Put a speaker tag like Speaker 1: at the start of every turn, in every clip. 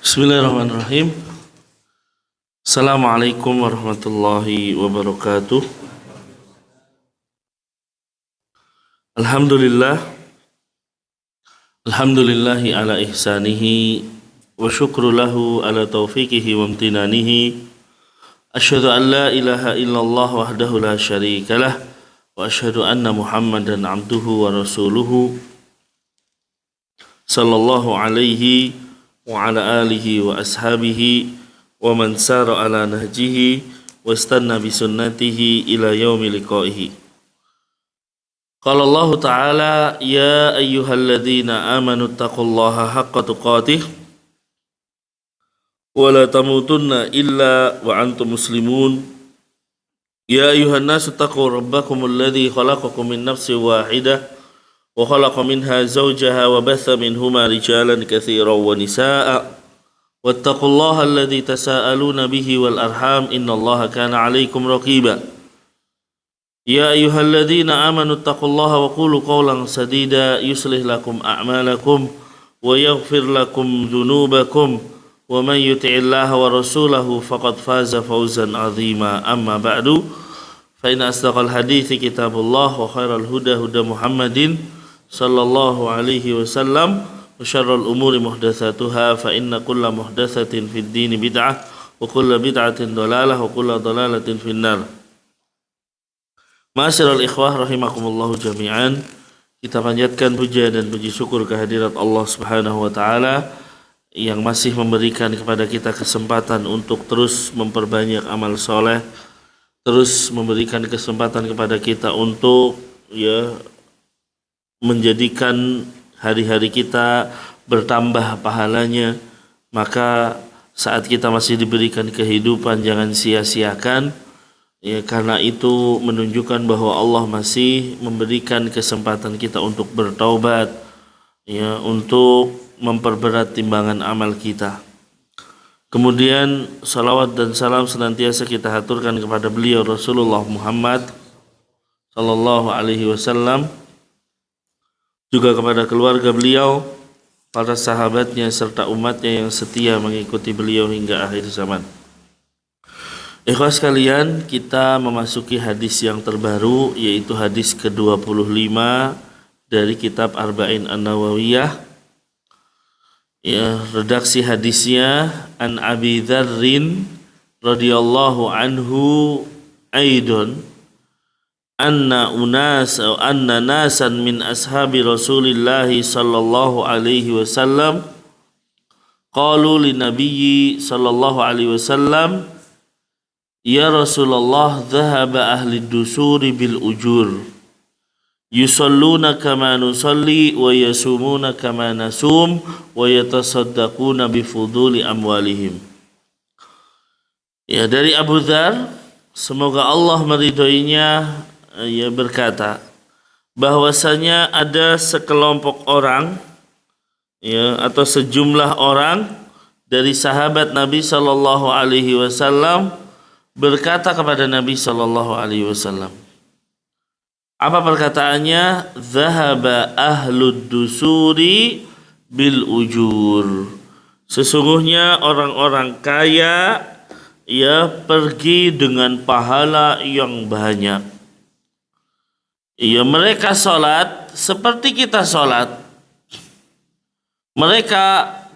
Speaker 1: Bismillahirrahmanirrahim. Assalamualaikum warahmatullahi wabarakatuh. Alhamdulillahi ala ihsanihi wa syukru lahu ala taufiqihi wa amtinanihi. Asyhadu an la ilaha illallah wahdahu la syarikalah wa asyhadu anna Muhammadan abduhu wa rasuluhu sallallahu alaihi wa ala alihi wa ashabihi wa man sara ala nahjihi wa istanna bi sunnatihi ila yaumi liqaihi. Qala Allah Ta'ala ya ayyuhalladzina amanu taqullaha haqqa tuqatih wa la tamutunna illa wa antum muslimun. Ya ayyuhan nasu taqu rabbakumul ladzi khalaqakum min nafsin wahidah وخلق منها زوجها وبث منهما رجالا كثيرا ونساء واتقوا الله الذي تساءلون به والأرحام إن الله كان عليكم رقيبا يا أيها الذين آمنوا اتقوا الله وقولوا قولا سديدا يصلح لكم أعمالكم ويغفر لكم ذنوبكم ومن يطع الله ورسوله فقد فاز فوزا عظيما أما بعد فإن أصدق الحديث كتاب الله وخير الهدى هدى محمد sallallahu alaihi wasallam wa syarrul umuri muhdatsatuha fa inna kulla muhdatsatin fid dini bid'ah wa kulla bid'atin dhalalah wa kulla dhalalatin finnar. Ma'asyiral ikhwah rahimakumullah jami'an, kita panjatkan puja dan puji syukur kehadirat Allah Subhanahu wa taala yang masih memberikan kepada kita kesempatan untuk terus memperbanyak amal soleh, terus memberikan kesempatan kepada kita untuk menjadikan hari-hari kita bertambah pahalanya. Maka saat kita masih diberikan kehidupan jangan sia-siakan, karena itu menunjukkan bahwa Allah masih memberikan kesempatan kita untuk bertaubat, untuk memperberat timbangan amal kita. Kemudian salawat dan salam senantiasa kita haturkan kepada beliau Rasulullah Muhammad sallallahu alaihi wasallam, juga kepada keluarga beliau, para sahabatnya serta umatnya yang setia mengikuti beliau hingga akhir zaman. Ikhwas sekalian, kita memasuki hadis yang terbaru, yaitu hadis ke-25 dari kitab Arba'in An-Nawawiyah. Redaksi hadisnya an Abi Dzarrin radhiyallahu anhu aidon anna nasan min ashabi Rasulillah sallallahu alaihi wasallam qalu lin nabiyyi sallallahu alaihi wasallam ya Rasulullah dhahaba ahli dusuri bil ujur yusalluna kama nusalli wa yasumuna kama nasum wa yatasaddaquna bi fuduli amwalihim. Dari Abu Dzar, semoga Allah meridhoinya, ia berkata bahwasanya ada sekelompok orang atau sejumlah orang dari sahabat Nabi sallallahu alaihi wasallam berkata kepada Nabi sallallahu alaihi wasallam. Apa perkataannya? Zahaba ahlud dusuri bil ujur. Sesungguhnya orang-orang kaya pergi dengan pahala yang banyak. Mereka sholat seperti kita sholat. Mereka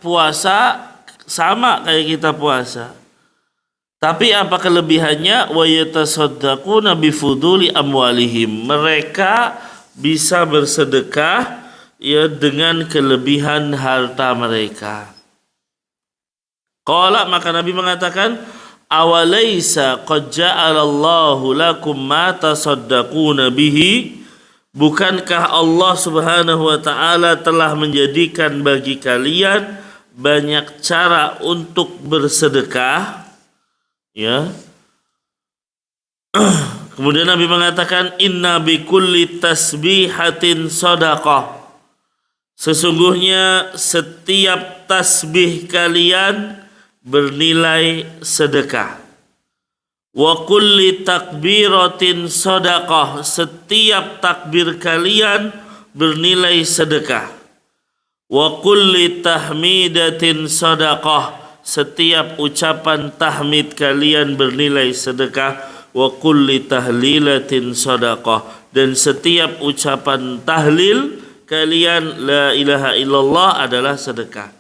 Speaker 1: puasa sama kayak kita puasa. Tapi apa kelebihannya? Wa yatasaddaquna bi fuduli amwalihim. Mereka bisa bersedekah dengan kelebihan harta mereka. Qala, maka Nabi mengatakan, awalaisa qad ja'alallahu lakum ma tasaddaquna bihi, bukankah Allah Subhanahu wa taala telah menjadikan bagi kalian banyak cara untuk bersedekah? Kemudian Nabi mengatakan, inna bikulli tasbihatin shadaqah, sesungguhnya setiap tasbih kalian bernilai sedekah. Wa kulli takbiratin shadaqah, setiap takbir kalian bernilai sedekah. Wa kulli tahmidatin sadaqah. Setiap ucapan tahmid kalian bernilai sedekah. Wa kulli tahlilatin sadaqah. Dan setiap ucapan tahlil kalian la ilaha illallah adalah sedekah.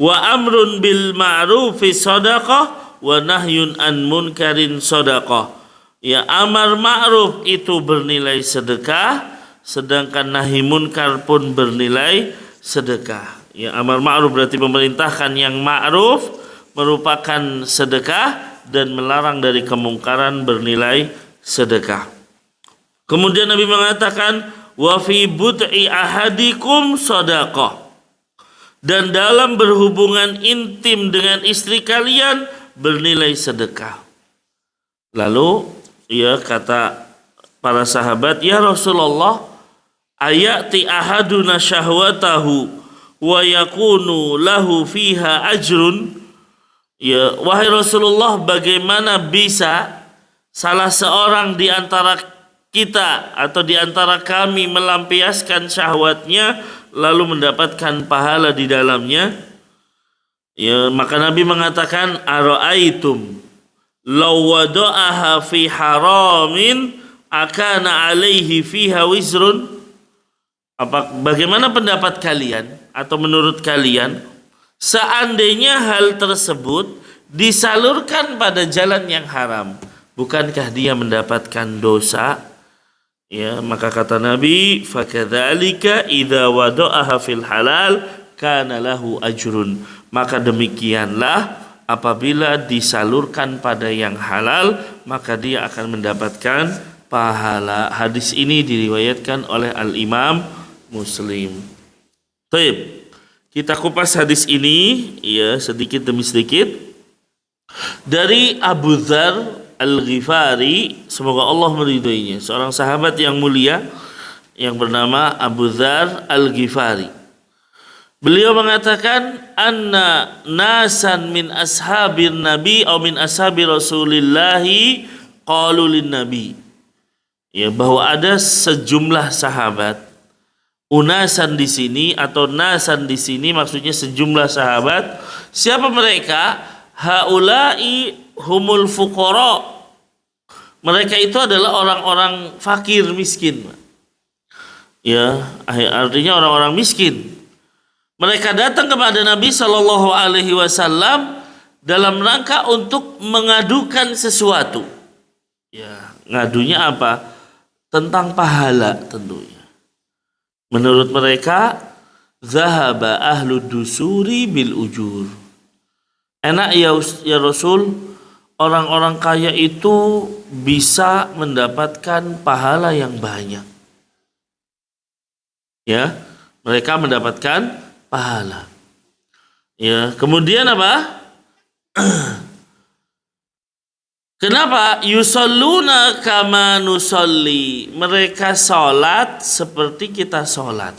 Speaker 1: Wa amrun bil ma'rufi sadaqah wa nahyun an munkarin sadaqah. Ya, amar ma'ruf itu bernilai sedekah, sedangkan nahi munkar pun bernilai sedekah. Ya, amar ma'ruf berarti memerintahkan yang ma'ruf merupakan sedekah, dan melarang dari kemungkaran bernilai sedekah. Kemudian Nabi mengatakan wa fi bud'i ahadikum sadaqah. Dan dalam berhubungan intim dengan istri kalian bernilai sedekah. Lalu ya kata para sahabat, ya Rasulullah, ayati ahaduna syahwatahu wa yakunu lahu fiha ajrun. Ya, wahai Rasulullah, bagaimana bisa salah seorang di antara kita atau di antara kami melampiaskan syahwatnya lalu mendapatkan pahala di dalamnya? Ya, maka Nabi mengatakan, ara'aitum law wada'aha fi haramin akana alaihi fiha wizrun. Bagaimana pendapat kalian atau menurut kalian seandainya hal tersebut disalurkan pada jalan yang haram, bukankah dia mendapatkan dosa? Ya, maka kata Nabi, fakadzalika idza wada'aha fil halal kana lahu ajrun. Maka demikianlah apabila disalurkan pada yang halal, maka dia akan mendapatkan pahala. Hadis ini diriwayatkan oleh Al-Imam Muslim. Baik, kita kupas hadis ini ya sedikit demi sedikit. Dari Abu Dzar Al-Ghifari, semoga Allah meridhoinya, seorang sahabat yang mulia yang bernama Abu Dzar Al-Ghifari. Beliau mengatakan, anna nasan min ashabin nabi atau min ashabi Rasulillahi qalu lin nabi. Ya, bahwa ada sejumlah sahabat. Unasan di sini atau nasan di sini maksudnya sejumlah sahabat. Siapa mereka? Haula'i humul fuqara. Mereka itu adalah orang-orang fakir miskin. Ya, artinya orang-orang miskin. Mereka datang kepada Nabi Shallallahu Alaihi Wasallam dalam rangka untuk mengadukan sesuatu. Ya, ngadunya apa? Tentang pahala tentunya. Menurut mereka, zahaba ahlu dusuri bil ujur. Enak ya Rasul, orang-orang kaya itu bisa mendapatkan pahala yang banyak. Ya, mereka mendapatkan pahala. Ya, kemudian apa? Kenapa? Yusalluna kama nusalli. Mereka salat seperti kita salat.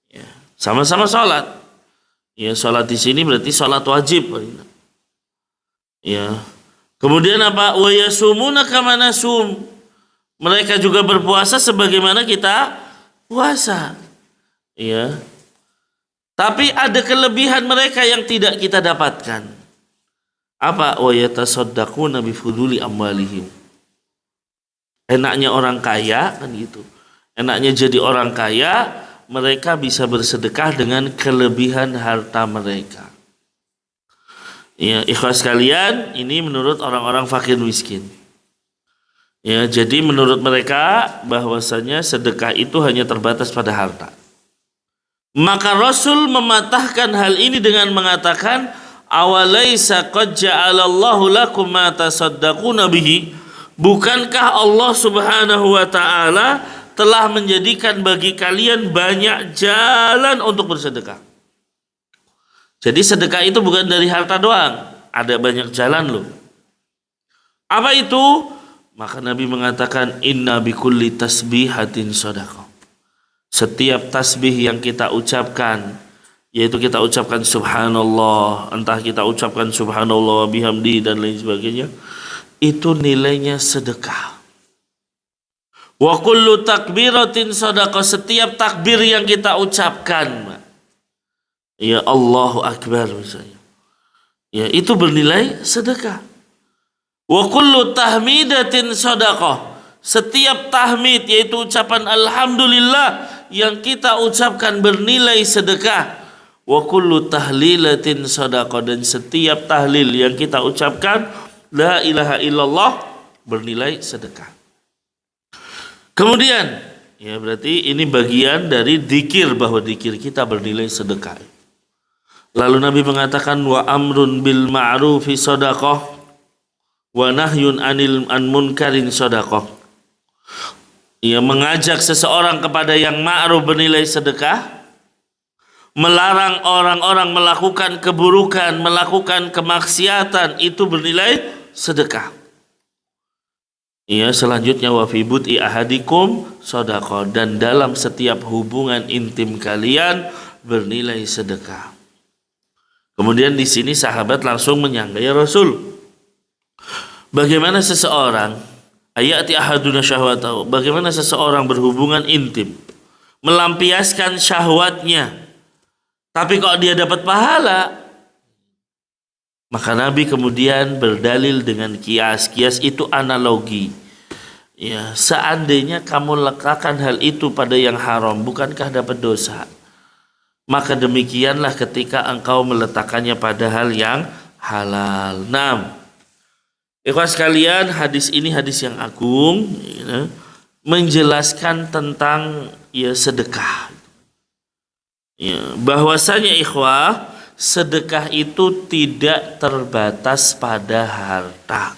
Speaker 1: Ya, sama-sama salat. Ya, salat di sini berarti salat wajib. Ya. Kemudian apa? Wa yasumuna kama nasum. Mereka juga berpuasa sebagaimana kita puasa. Ya. Tapi ada kelebihan mereka yang tidak kita dapatkan. Apa? Wa yatasaddaquna bi fuduli amwalihim. Enaknya orang kaya kan gitu. Enaknya jadi orang kaya, mereka bisa bersedekah dengan kelebihan harta mereka. Ya, ikhwas kalian, ini menurut orang-orang fakir miskin. Ya, jadi menurut mereka bahwasanya sedekah itu hanya terbatas pada harta. Maka Rasul mematahkan hal ini dengan mengatakan, awalaisa qad ja'alallahu lakum ma tasaddaquna bihi. Bukankah Allah Subhanahu wa taala telah menjadikan bagi kalian banyak jalan untuk bersedekah. Jadi sedekah itu bukan dari harta doang, ada banyak jalan loh. Apa itu? Maka Nabi mengatakan, inna bikulli tasbihatin shadaqah. Setiap tasbih yang kita ucapkan, yaitu kita ucapkan subhanallah, entah kita ucapkan subhanallah bihamdi dan lain sebagainya, itu nilainya sedekah. Wa kullu takbiratin shadaqah. Setiap takbir yang kita ucapkan Ya, Allahu Akbar misalnya. Ya, itu bernilai sedekah. Wa kullu tahmidatin sadaqah. Setiap tahmid yaitu ucapan alhamdulillah yang kita ucapkan bernilai sedekah. Wa kullu tahlilatin sadaqah, dan setiap tahlil yang kita ucapkan la ilaha illallah bernilai sedekah. Kemudian, ya berarti ini bagian dari dzikir, bahwa dzikir kita bernilai sedekah. Lalu Nabi mengatakan wa amrun bil ma'rufi sadaqah wa nahyun an munkarin sadaqah. Ya, mengajak seseorang kepada yang ma'ruf bernilai sedekah, melarang orang-orang melakukan keburukan, melakukan kemaksiatan, itu bernilai sedekah. Ya, selanjutnya wa fi bud'i ahadikum sadaqah, dan dalam setiap hubungan intim kalian bernilai sedekah. Kemudian di sini sahabat langsung menyangga, ya Rasul, bagaimana seseorang ayati ahaduna syahwatahu, bagaimana seseorang berhubungan intim, melampiaskan syahwatnya, tapi kok dia dapat pahala? Maka Nabi kemudian berdalil dengan kias. Kias itu analogi. Ya, seandainya kamu letakkan hal itu pada yang haram, bukankah dapat dosa? Maka demikianlah ketika engkau meletakkannya pada hal yang halal. Nah, ikhwan sekalian, hadis ini hadis yang agung, ya, menjelaskan tentang ya sedekah. Ya, bahwasanya ikhwah, sedekah itu tidak terbatas pada harta.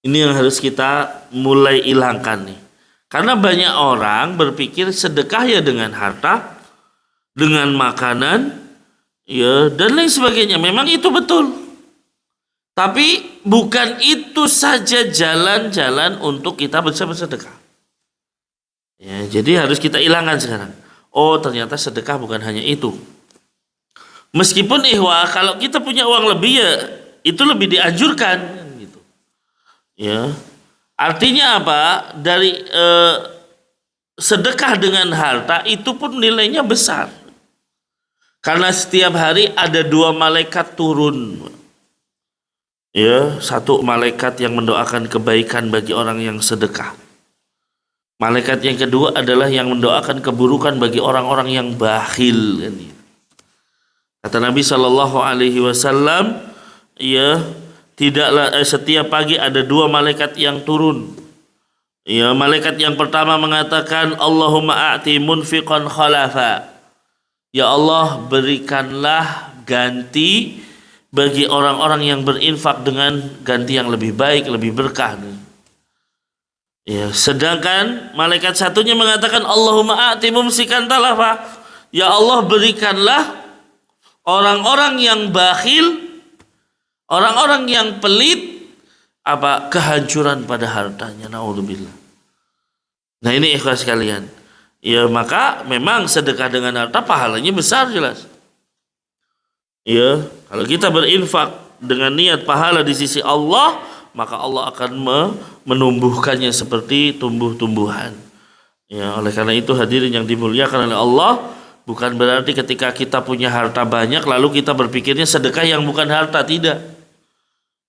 Speaker 1: Ini yang harus kita mulai hilangkan nih. Karena banyak orang berpikir sedekah ya dengan harta, dengan makanan, ya dan lain sebagainya. Memang itu betul. Tapi bukan itu saja jalan-jalan untuk kita bisa bersedekah. Ya, jadi harus kita hilangkan sekarang. Oh, ternyata sedekah bukan hanya itu. Meskipun ikhwah, kalau kita punya uang lebih ya itu lebih dianjurkan gitu. Ya. Artinya apa? Dari sedekah dengan harta itu pun nilainya besar. Karena setiap hari ada 2 malaikat turun. Ya, satu malaikat yang mendoakan kebaikan bagi orang yang sedekah. Malaikat yang kedua adalah yang mendoakan keburukan bagi orang-orang yang bakhil. Kata Nabi Shallallahu Alaihi Wasallam, ya tidaklah setiap pagi ada 2 malaikat yang turun. Ya, malaikat yang pertama mengatakan, Allahumma a'ti munfiqan khalafa. Ya Allah, berikanlah ganti bagi orang-orang yang berinfak dengan ganti yang lebih baik, lebih berkah. Ya, sedangkan malaikat satunya mengatakan Allahumma a'ti mumsikan talafa. Ya Allah, berikanlah orang-orang yang bakhil, orang-orang yang pelit, kehancuran pada hartanya. Naudzubillah. Nah, ini ikhlas sekalian. Ya, maka memang sedekah dengan harta pahalanya besar jelas. Ya, kalau kita berinfak dengan niat pahala di sisi Allah, maka Allah akan menumbuhkannya seperti tumbuh-tumbuhan. Ya, oleh karena itu hadirin yang dimuliakan oleh Allah, bukan berarti ketika kita punya harta banyak lalu kita berpikirnya sedekah yang bukan harta, tidak.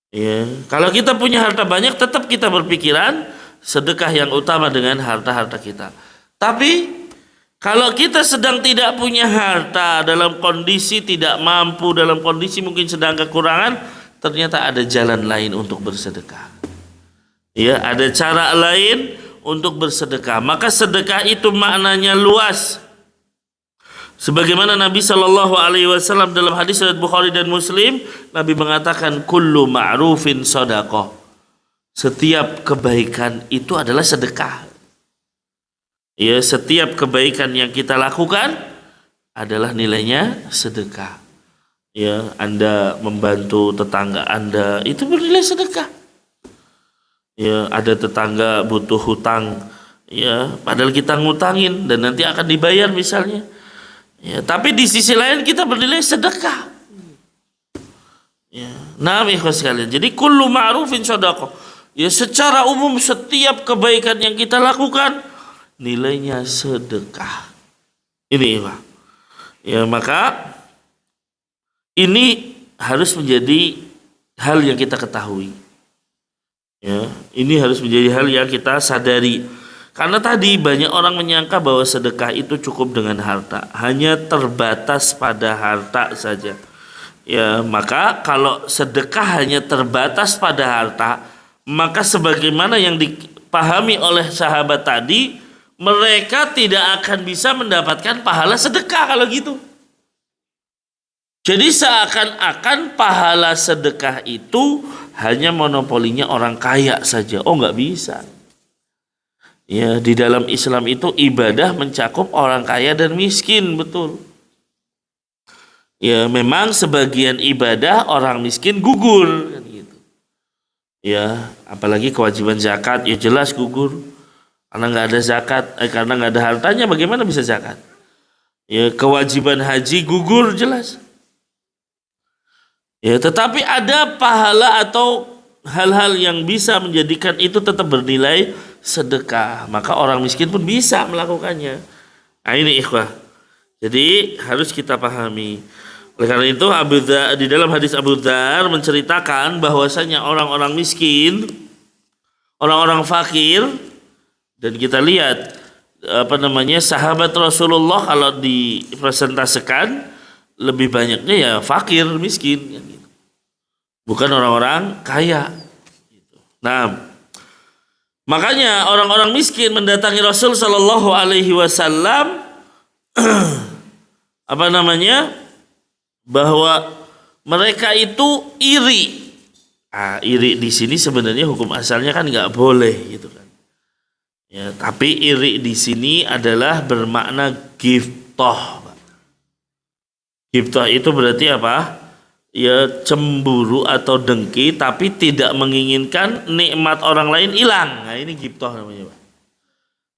Speaker 1: Ya, kalau kita punya harta banyak tetap kita berpikiran sedekah yang utama dengan harta-harta kita. Tapi kalau kita sedang tidak punya harta, dalam kondisi tidak mampu, dalam kondisi mungkin sedang kekurangan, ternyata ada jalan lain untuk bersedekah. Ya, ada cara lain untuk bersedekah. Maka sedekah itu maknanya luas. Sebagaimana Nabi Shallallahu Alaihi Wasallam dalam hadis riwayat Bukhari dan Muslim, Nabi mengatakan kullu ma'rufin sadaqah. Setiap kebaikan itu adalah sedekah. Ya, setiap kebaikan yang kita lakukan adalah nilainya sedekah. Ya, Anda membantu tetangga Anda itu bernilai sedekah. Ya, ada tetangga butuh hutang, ya, padahal kita ngutangin dan nanti akan dibayar misalnya. Ya, tapi di sisi lain kita bernilai sedekah. Ya, nah, ikhwas sekalian. Jadi kullu ma'rufin shadaqah. Ya, secara umum setiap kebaikan yang kita lakukan nilainya sedekah. Ini, Pak. Ya, maka ini harus menjadi hal yang kita ketahui. Ya, ini harus menjadi hal yang kita sadari. Karena tadi banyak orang menyangka bahwa sedekah itu cukup dengan harta, hanya terbatas pada harta saja. Ya, maka kalau sedekah hanya terbatas pada harta, maka sebagaimana yang dipahami oleh sahabat tadi, mereka tidak akan bisa mendapatkan pahala sedekah kalau gitu. Jadi seakan-akan pahala sedekah itu hanya monopolinya orang kaya saja. Oh, nggak bisa. Ya, di dalam Islam itu ibadah mencakup orang kaya dan miskin, betul. Ya, memang sebagian ibadah orang miskin gugur, kan gitu. Ya, apalagi kewajiban zakat, ya jelas gugur. Karena nggak ada zakat, karena nggak ada hartanya, bagaimana bisa zakat? Ya, kewajiban haji gugur, jelas. Ya, tetapi ada pahala atau hal-hal yang bisa menjadikan itu tetap bernilai sedekah, maka orang miskin pun bisa melakukannya. Nah, ini ikhwah. Jadi harus kita pahami. Oleh karena itu di dalam hadis Abu Dzar menceritakan bahwasanya orang-orang miskin, orang-orang fakir, dan kita lihat sahabat Rasulullah kalau dipresentasikan lebih banyaknya ya fakir, miskin, bukan orang-orang kaya. Nah, makanya orang-orang miskin mendatangi Rasul Shallallahu Alaihi Wasallam bahwa mereka itu iri. Iri di sini sebenarnya hukum asalnya kan nggak boleh gitu kan. Ya, tapi iri di sini adalah bermakna ghibthah. Ghibthah itu berarti apa? Ya, cemburu atau dengki tapi tidak menginginkan nikmat orang lain hilang. Nah, ini ghibthah namanya, Pak.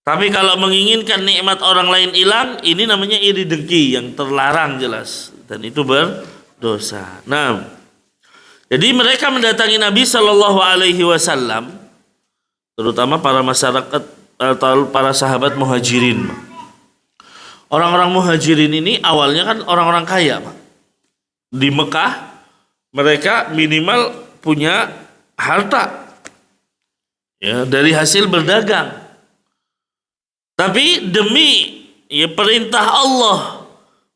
Speaker 1: Tapi kalau menginginkan nikmat orang lain hilang, ini namanya iri dengki yang terlarang jelas, dan itu berdosa. Nah, jadi mereka mendatangi Nabi Shallallahu Alaihi Wasallam, terutama para masyarakat atau para sahabat muhajirin. Orang-orang muhajirin ini awalnya kan orang-orang kaya, Pak. Di Mekah mereka minimal punya harta, ya, dari hasil berdagang. Tapi demi perintah Allah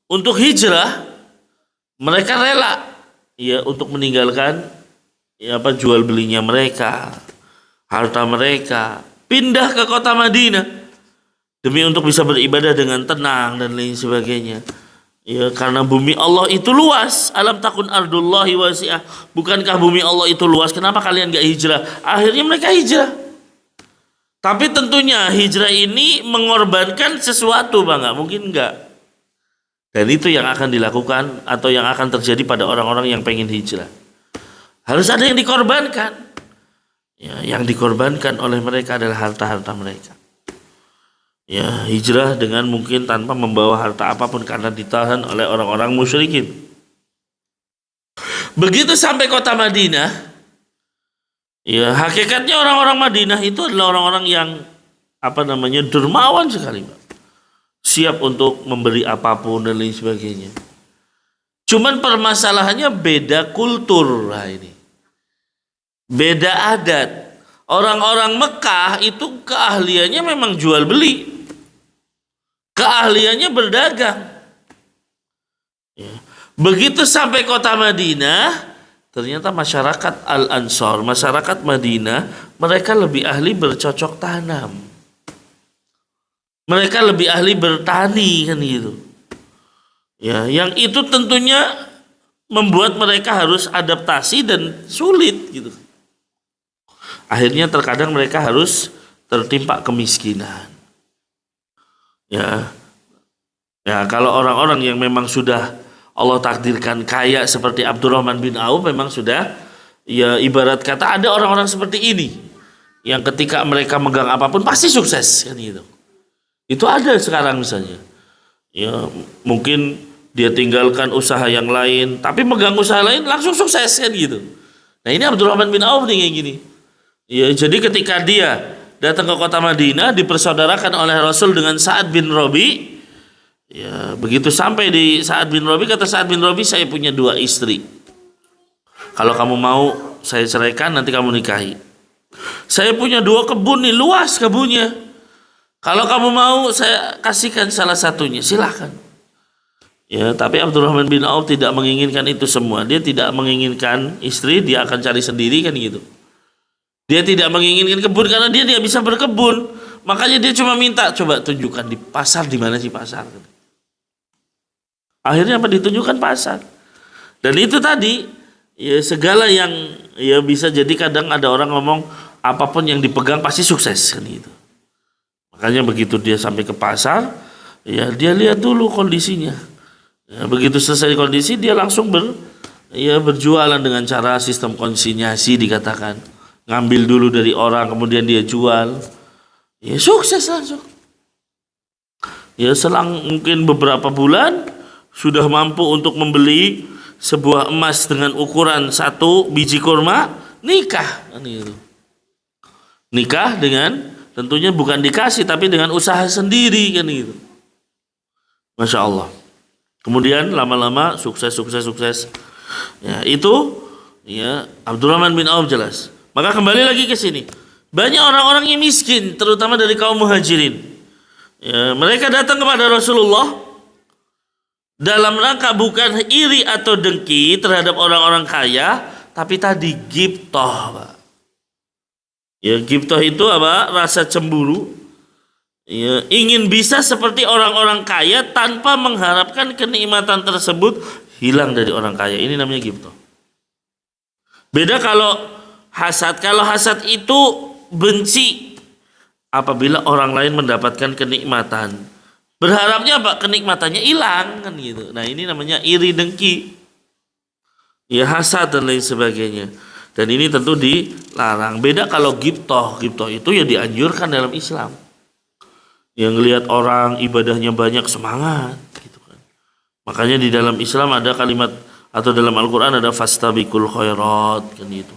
Speaker 1: untuk hijrah, mereka rela untuk meninggalkan jual belinya mereka, harta mereka, pindah ke kota Madinah demi untuk bisa beribadah dengan tenang dan lain sebagainya. Ya, karena bumi Allah itu luas. Alam takun ardullahi wasi'ah. Bukankah bumi Allah itu luas? Kenapa kalian gak hijrah? Akhirnya mereka hijrah. Tapi tentunya hijrah ini mengorbankan sesuatu, Bang, nggak mungkin enggak. Dan itu yang akan dilakukan atau yang akan terjadi pada orang-orang yang pengen hijrah. Harus ada yang dikorbankan. Ya, yang dikorbankan oleh mereka adalah harta-harta mereka. Ya, hijrah dengan mungkin tanpa membawa harta apapun karena ditahan oleh orang-orang musyrikin. Begitu sampai kota Madinah, ya, hakikatnya orang-orang Madinah itu adalah orang-orang yang dermawan sekali, Pak. Siap untuk memberi apapun dan lain sebagainya. Cuman permasalahannya beda kultur. Nah, ini beda adat. Orang-orang Mekah itu keahliannya memang jual beli, keahliannya berdagang. Ya. Begitu sampai kota Madinah, ternyata masyarakat Al-Ansor, masyarakat Madinah, mereka lebih ahli bercocok tanam. Mereka lebih ahli bertani, kan gitu. Ya, yang itu tentunya membuat mereka harus adaptasi dan sulit gitu. Akhirnya terkadang mereka harus tertimpa kemiskinan. Ya. Ya, kalau orang-orang yang memang sudah Allah takdirkan kaya seperti Abdurrahman bin Auf, memang sudah, ya, ibarat kata ada orang-orang seperti ini yang ketika mereka megang apapun pasti sukses, kan gitu. Itu ada sekarang misalnya. Ya, mungkin dia tinggalkan usaha yang lain tapi megang usaha lain langsung sukses, kan gitu. Nah, ini Abdurrahman bin Auf nih kayak gini. Ya, jadi ketika dia datang ke kota Madinah dipersaudarakan oleh Rasul dengan Sa'ad bin Rabi, Ya, begitu sampai di Sa'ad bin Rabi, kata Sa'ad bin Rabi, saya punya 2 istri. Kalau kamu mau saya ceraikan, nanti kamu nikahi. Saya punya 2 kebun nih, luas kebunnya. Kalau kamu mau saya kasihkan salah satunya, silahkan. Ya, tapi Abdurrahman bin Auf tidak menginginkan itu semua. Dia tidak menginginkan istri, dia akan cari sendiri kan gitu. Dia tidak menginginkan kebun karena dia tidak bisa berkebun. Makanya dia cuma minta, coba tunjukkan di pasar, di mana sih pasar. Akhirnya apa, ditunjukkan pasar. Dan itu tadi, ya segala yang ya bisa jadi, kadang ada orang ngomong apapun yang dipegang pasti sukses kan gitu. Makanya begitu dia sampai ke pasar, ya dia lihat dulu kondisinya. Ya, begitu selesai kondisi dia langsung berjualan dengan cara sistem konsinyasi dikatakan. Ngambil dulu dari orang kemudian dia jual. Ya sukses langsung. Ya selang mungkin beberapa bulan sudah mampu untuk membeli sebuah emas dengan ukuran 1 biji kurma, nikah kan gitu. Nikah dengan, tentunya bukan dikasih tapi dengan usaha sendiri kan gitu. Masya Allah. Kemudian lama-lama sukses. Ya, itu ya Abdurrahman bin Auf jelas. Maka kembali lagi ke sini. Banyak orang-orang yang miskin, terutama dari kaum muhajirin. Ya, mereka datang kepada Rasulullah dalam rangka bukan iri atau dengki terhadap orang-orang kaya, tapi tadi ghibthah, Pak. Ya, ghibthah itu apa? Rasa cemburu. Ya, ingin bisa seperti orang-orang kaya tanpa mengharapkan kenikmatan tersebut hilang dari orang kaya. Ini namanya ghibthah. Beda kalau hasad. Kalau hasad itu benci apabila orang lain mendapatkan kenikmatan. Berharapnya apa? Kenikmatannya hilang kan gitu. Nah, ini namanya iri dengki. Ya, hasad dan lain sebagainya. Dan ini tentu dilarang. Beda kalau ghibthah. Ghibthah itu ya dianjurkan dalam Islam. Yang lihat orang ibadahnya banyak, semangat gitu kan. Makanya di dalam Islam ada kalimat, atau dalam Al-Qur'an ada fastabiqul khairat kan gitu.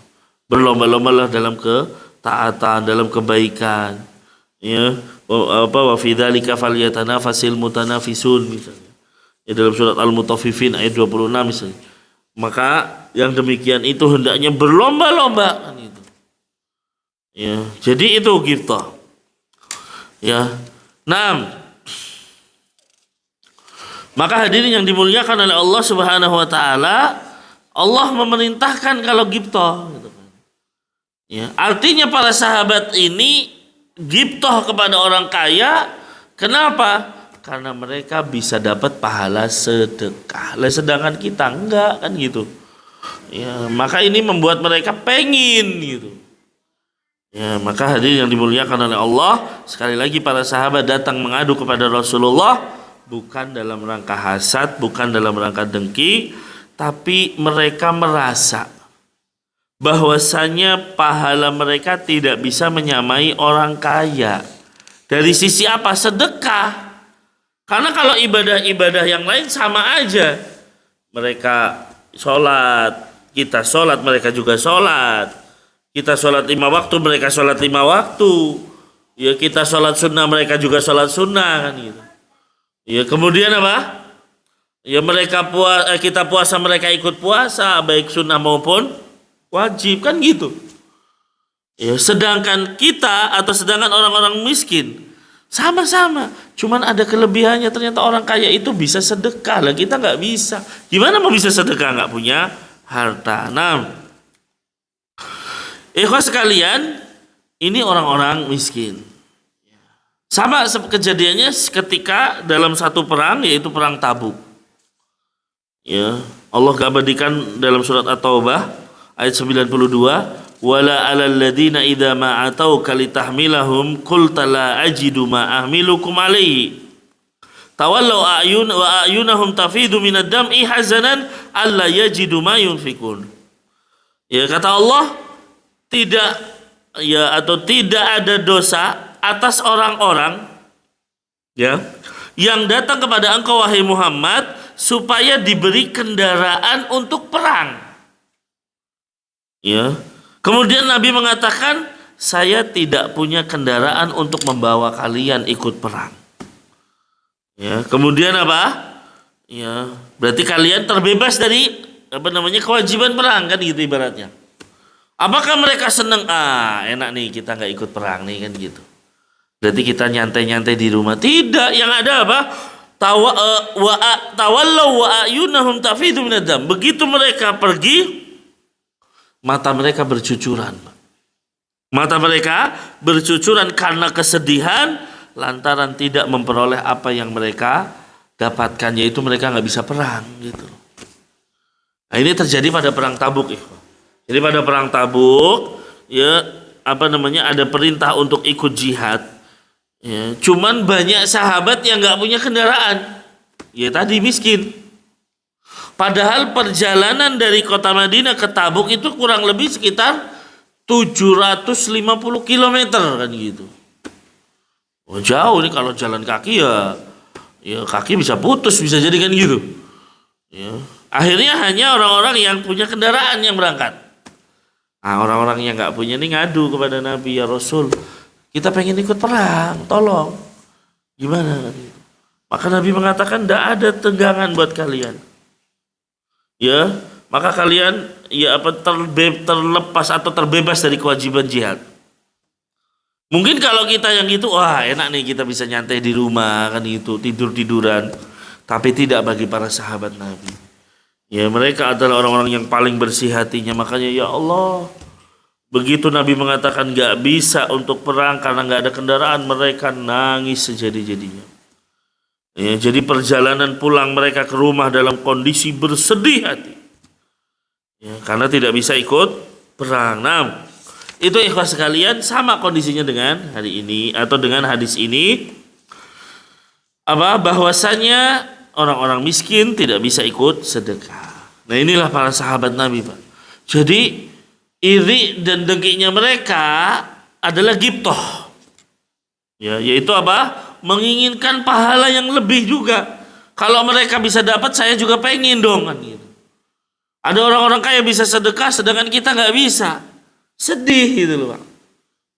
Speaker 1: Berlomba-lombalah dalam ketaatan, dalam kebaikan. Ya, wa fi dzalika falyatanafasil mutanafisun misalnya. Ya, dalam surat Al-Mutaffifin ayat 26 misalnya. Maka yang demikian itu hendaknya berlomba-lomba kan gitu. Ya, jadi itu ghibthah. Ya. 6. Maka hadirin yang dimuliakan oleh Allah Subhanahu wa taala, Allah memerintahkan kalau ghibthah gitu kan. Ya, artinya para sahabat ini ghibthah kepada orang kaya. Kenapa? Karena mereka bisa dapat pahala sedekah. Sedangkan kita enggak kan gitu. Ya, maka ini membuat mereka pengen gitu. Ya, maka hadirin yang dimuliakan oleh Allah, sekali lagi para sahabat datang mengadu kepada Rasulullah bukan dalam rangka hasad, bukan dalam rangka dengki, tapi mereka merasa bahwasanya pahala mereka tidak bisa menyamai orang kaya. Dari sisi apa? Sedekah. Karena kalau ibadah-ibadah yang lain sama aja. Mereka sholat, kita sholat, mereka juga sholat. Kita sholat 5 waktu, mereka sholat 5 waktu. Ya, kita sholat sunnah, mereka juga sholat sunnah kan gitu. Ya, kemudian apa? Ya, kita puasa, mereka ikut puasa, baik sunnah maupun wajib kan gitu. Ya, sedangkan orang-orang miskin sama-sama, cuman ada kelebihannya. Ternyata orang kaya itu bisa sedekah, lah kita nggak bisa. Gimana mau bisa sedekah nggak punya harta? Nah, ikhwas sekalian, ini orang-orang miskin. Sama kejadiannya ketika dalam satu perang, yaitu perang Tabuk. Ya, Allah abadikan dalam surat At-Taubah ayat 92, wala 'alal ladzina idza ma atauka litahmilahum qulta la ajidu ma ahmilukum alaihi tawallau a'yunahum tafidu minad dam'i hazanan alla yajidu ma yunfikun. Ya, kata Allah, tidak ada dosa atas orang-orang ya yang datang kepada engkau wahai Muhammad supaya diberi kendaraan untuk perang. Ya. Kemudian Nabi mengatakan, saya tidak punya kendaraan untuk membawa kalian ikut perang. Ya, kemudian apa? Ya, berarti kalian terbebas dari kewajiban perang kan gitu ibaratnya. Apakah mereka senang? Enak nih kita nggak ikut perang nih kan gitu. Berarti kita nyantai-nyantai di rumah. Tidak, yang ada apa? Tawallaw wa ayunahum tafidu minadam. Begitu mereka pergi, mata mereka bercucuran. Mata mereka bercucuran karena kesedihan lantaran tidak memperoleh apa yang mereka dapatkan, yaitu mereka nggak bisa perang gitu. Nah, ini terjadi pada perang Tabuk, ikhwan. Jadi pada perang Tabuk, ya ada perintah untuk ikut jihad. Ya, cuman banyak sahabat yang nggak punya kendaraan. Ya tadi miskin. Padahal perjalanan dari kota Madinah ke Tabuk itu kurang lebih sekitar 750 km kan gitu. Oh, jauh nih kalau jalan kaki ya kaki bisa putus, bisa jadi kan gitu. Ya. Akhirnya hanya orang-orang yang punya kendaraan yang berangkat. Nah, orang-orang yang nggak punya ini ngadu kepada Nabi, ya Rasul, kita pengen ikut perang, tolong. Gimana? Maka Nabi mengatakan tidak ada tenggangan buat kalian. Ya, maka kalian terlepas atau terbebas dari kewajiban jihad. Mungkin kalau kita yang gitu, wah enak nih kita bisa nyantai di rumah kan gitu, tidur-tiduran. Tapi tidak bagi para sahabat Nabi. Ya, mereka adalah orang-orang yang paling bersih hatinya. Makanya ya Allah, begitu Nabi mengatakan gak bisa untuk perang karena gak ada kendaraan, mereka nangis sejadi-jadinya. Ya, jadi perjalanan pulang mereka ke rumah dalam kondisi bersedih hati. Ya, karena tidak bisa ikut perang. Nah, itu ikhwas sekalian, sama kondisinya dengan hari ini atau dengan hadis ini. Bahwasanya orang-orang miskin tidak bisa ikut sedekah. Nah, inilah para sahabat Nabi, Pak. Jadi iri dan dengkinya mereka adalah ghibthah. Ya, yaitu menginginkan pahala yang lebih juga. Kalau mereka bisa dapat, saya juga pengen dong kan gitu. Ada orang-orang kaya bisa sedekah sedangkan kita nggak bisa. Sedih gitu loh, Pak.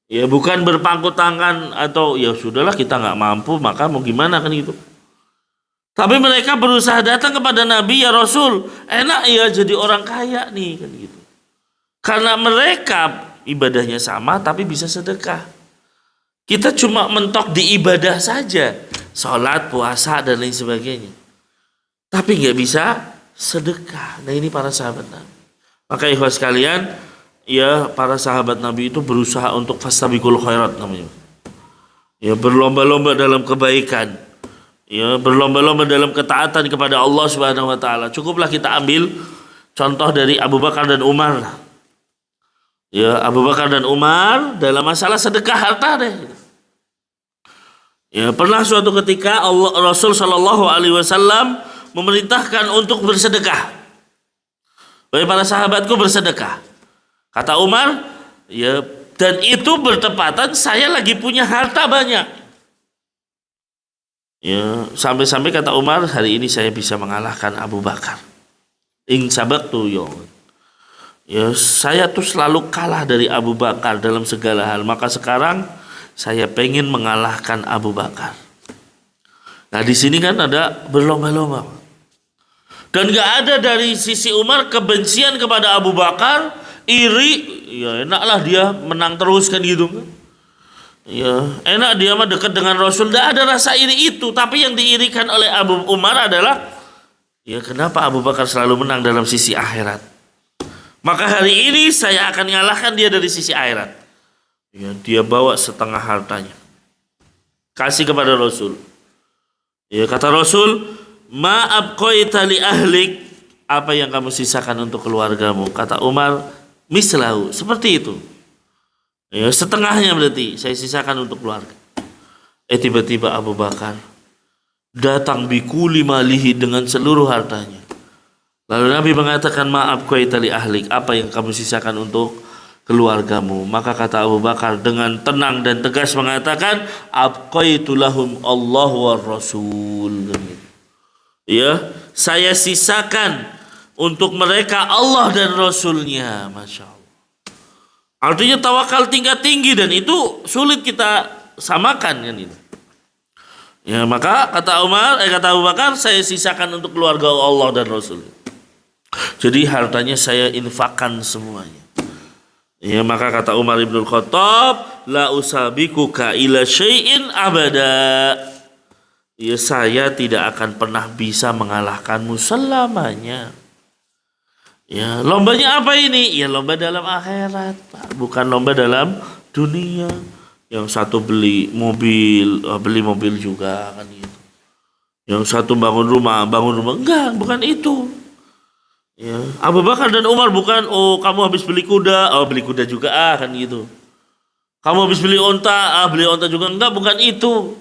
Speaker 1: Ya, bukan berpangku tangan atau ya sudahlah kita nggak mampu maka mau gimana kan gitu. Tapi mereka berusaha datang kepada Nabi, ya Rasul, enak ya jadi orang kaya nih kan gitu. Karena mereka ibadahnya sama tapi bisa sedekah. Kita cuma mentok di ibadah saja, sholat, puasa dan lain sebagainya. Tapi nggak bisa sedekah. Nah, ini para sahabat Nabi. Maka ikhwas sekalian, ya para sahabat Nabi itu berusaha untuk fastabiqul khairat namanya. Ya, berlomba-lomba dalam kebaikan. Ya, berlomba-lomba dalam ketaatan kepada Allah Subhanahu wa taala. Cukuplah kita ambil contoh dari Abu Bakar dan Umar. Ya, Abu Bakar dan Umar dalam masalah sedekah harta deh. Ya, pernah suatu ketika Rasul Shallallahu alaihi wasallam memerintahkan untuk bersedekah. Wahai para sahabatku, bersedekah. Kata Umar, ya, dan itu bertepatan saya lagi punya harta banyak. Ya, sampai-sampai kata Umar, hari ini saya bisa mengalahkan Abu Bakar. Ing sabaqtu yo. Ya, saya tuh selalu kalah dari Abu Bakar dalam segala hal. Maka sekarang saya pengen mengalahkan Abu Bakar. Nah, di sini kan ada berlomba-lomba. Dan gak ada dari sisi Umar kebencian kepada Abu Bakar, iri, ya enaklah dia menang terus kan gitu kan. Ya, enak dia mah dekat dengan Rasul, tidak ada rasa iri itu. Tapi yang diirikan oleh Abu Umar adalah, ya kenapa Abu Bakar selalu menang dalam sisi akhirat? Maka hari ini saya akan mengalahkan dia dari sisi akhirat. Ya, dia bawa setengah hartanya, kasih kepada Rasul. Ya, kata Rasul, ma abqaita li ahlik, apa yang kamu sisakan untuk keluargamu? Kata Umar, mislahu, seperti itu. Ya, setengahnya berarti saya sisakan untuk keluarga. Tiba-tiba Abu Bakar datang bikuli malihi dengan seluruh hartanya. Lalu Nabi mengatakan, maaf qaitali ahlik, apa yang kamu sisakan untuk keluargamu? Maka kata Abu Bakar dengan tenang dan tegas mengatakan, abqaitu lahum Allah war Rasul. Ya, saya sisakan untuk mereka Allah dan Rasulnya. Masya Allah. Artinya tawakal tingkat tinggi, dan itu sulit kita samakan kan itu. Ya, maka kata Abu Bakar, saya sisakan untuk keluarga Allah dan Rasul. Jadi hartanya saya infakkan semuanya. Ya, maka kata Umar ibn Khattab, la usabikuka ila syai'in abada. Ya, saya tidak akan pernah bisa mengalahkanmu selamanya. Ya, lombanya apa ini? Ya, lomba dalam akhirat, Pak. Bukan lomba dalam dunia. Yang satu beli mobil juga kan gitu. Yang satu bangun rumah. Enggak, bukan itu. Ya, Abu Bakar dan Umar bukan, oh kamu habis beli kuda, oh beli kuda juga kan gitu. Kamu habis beli onta, beli onta juga, enggak, bukan itu.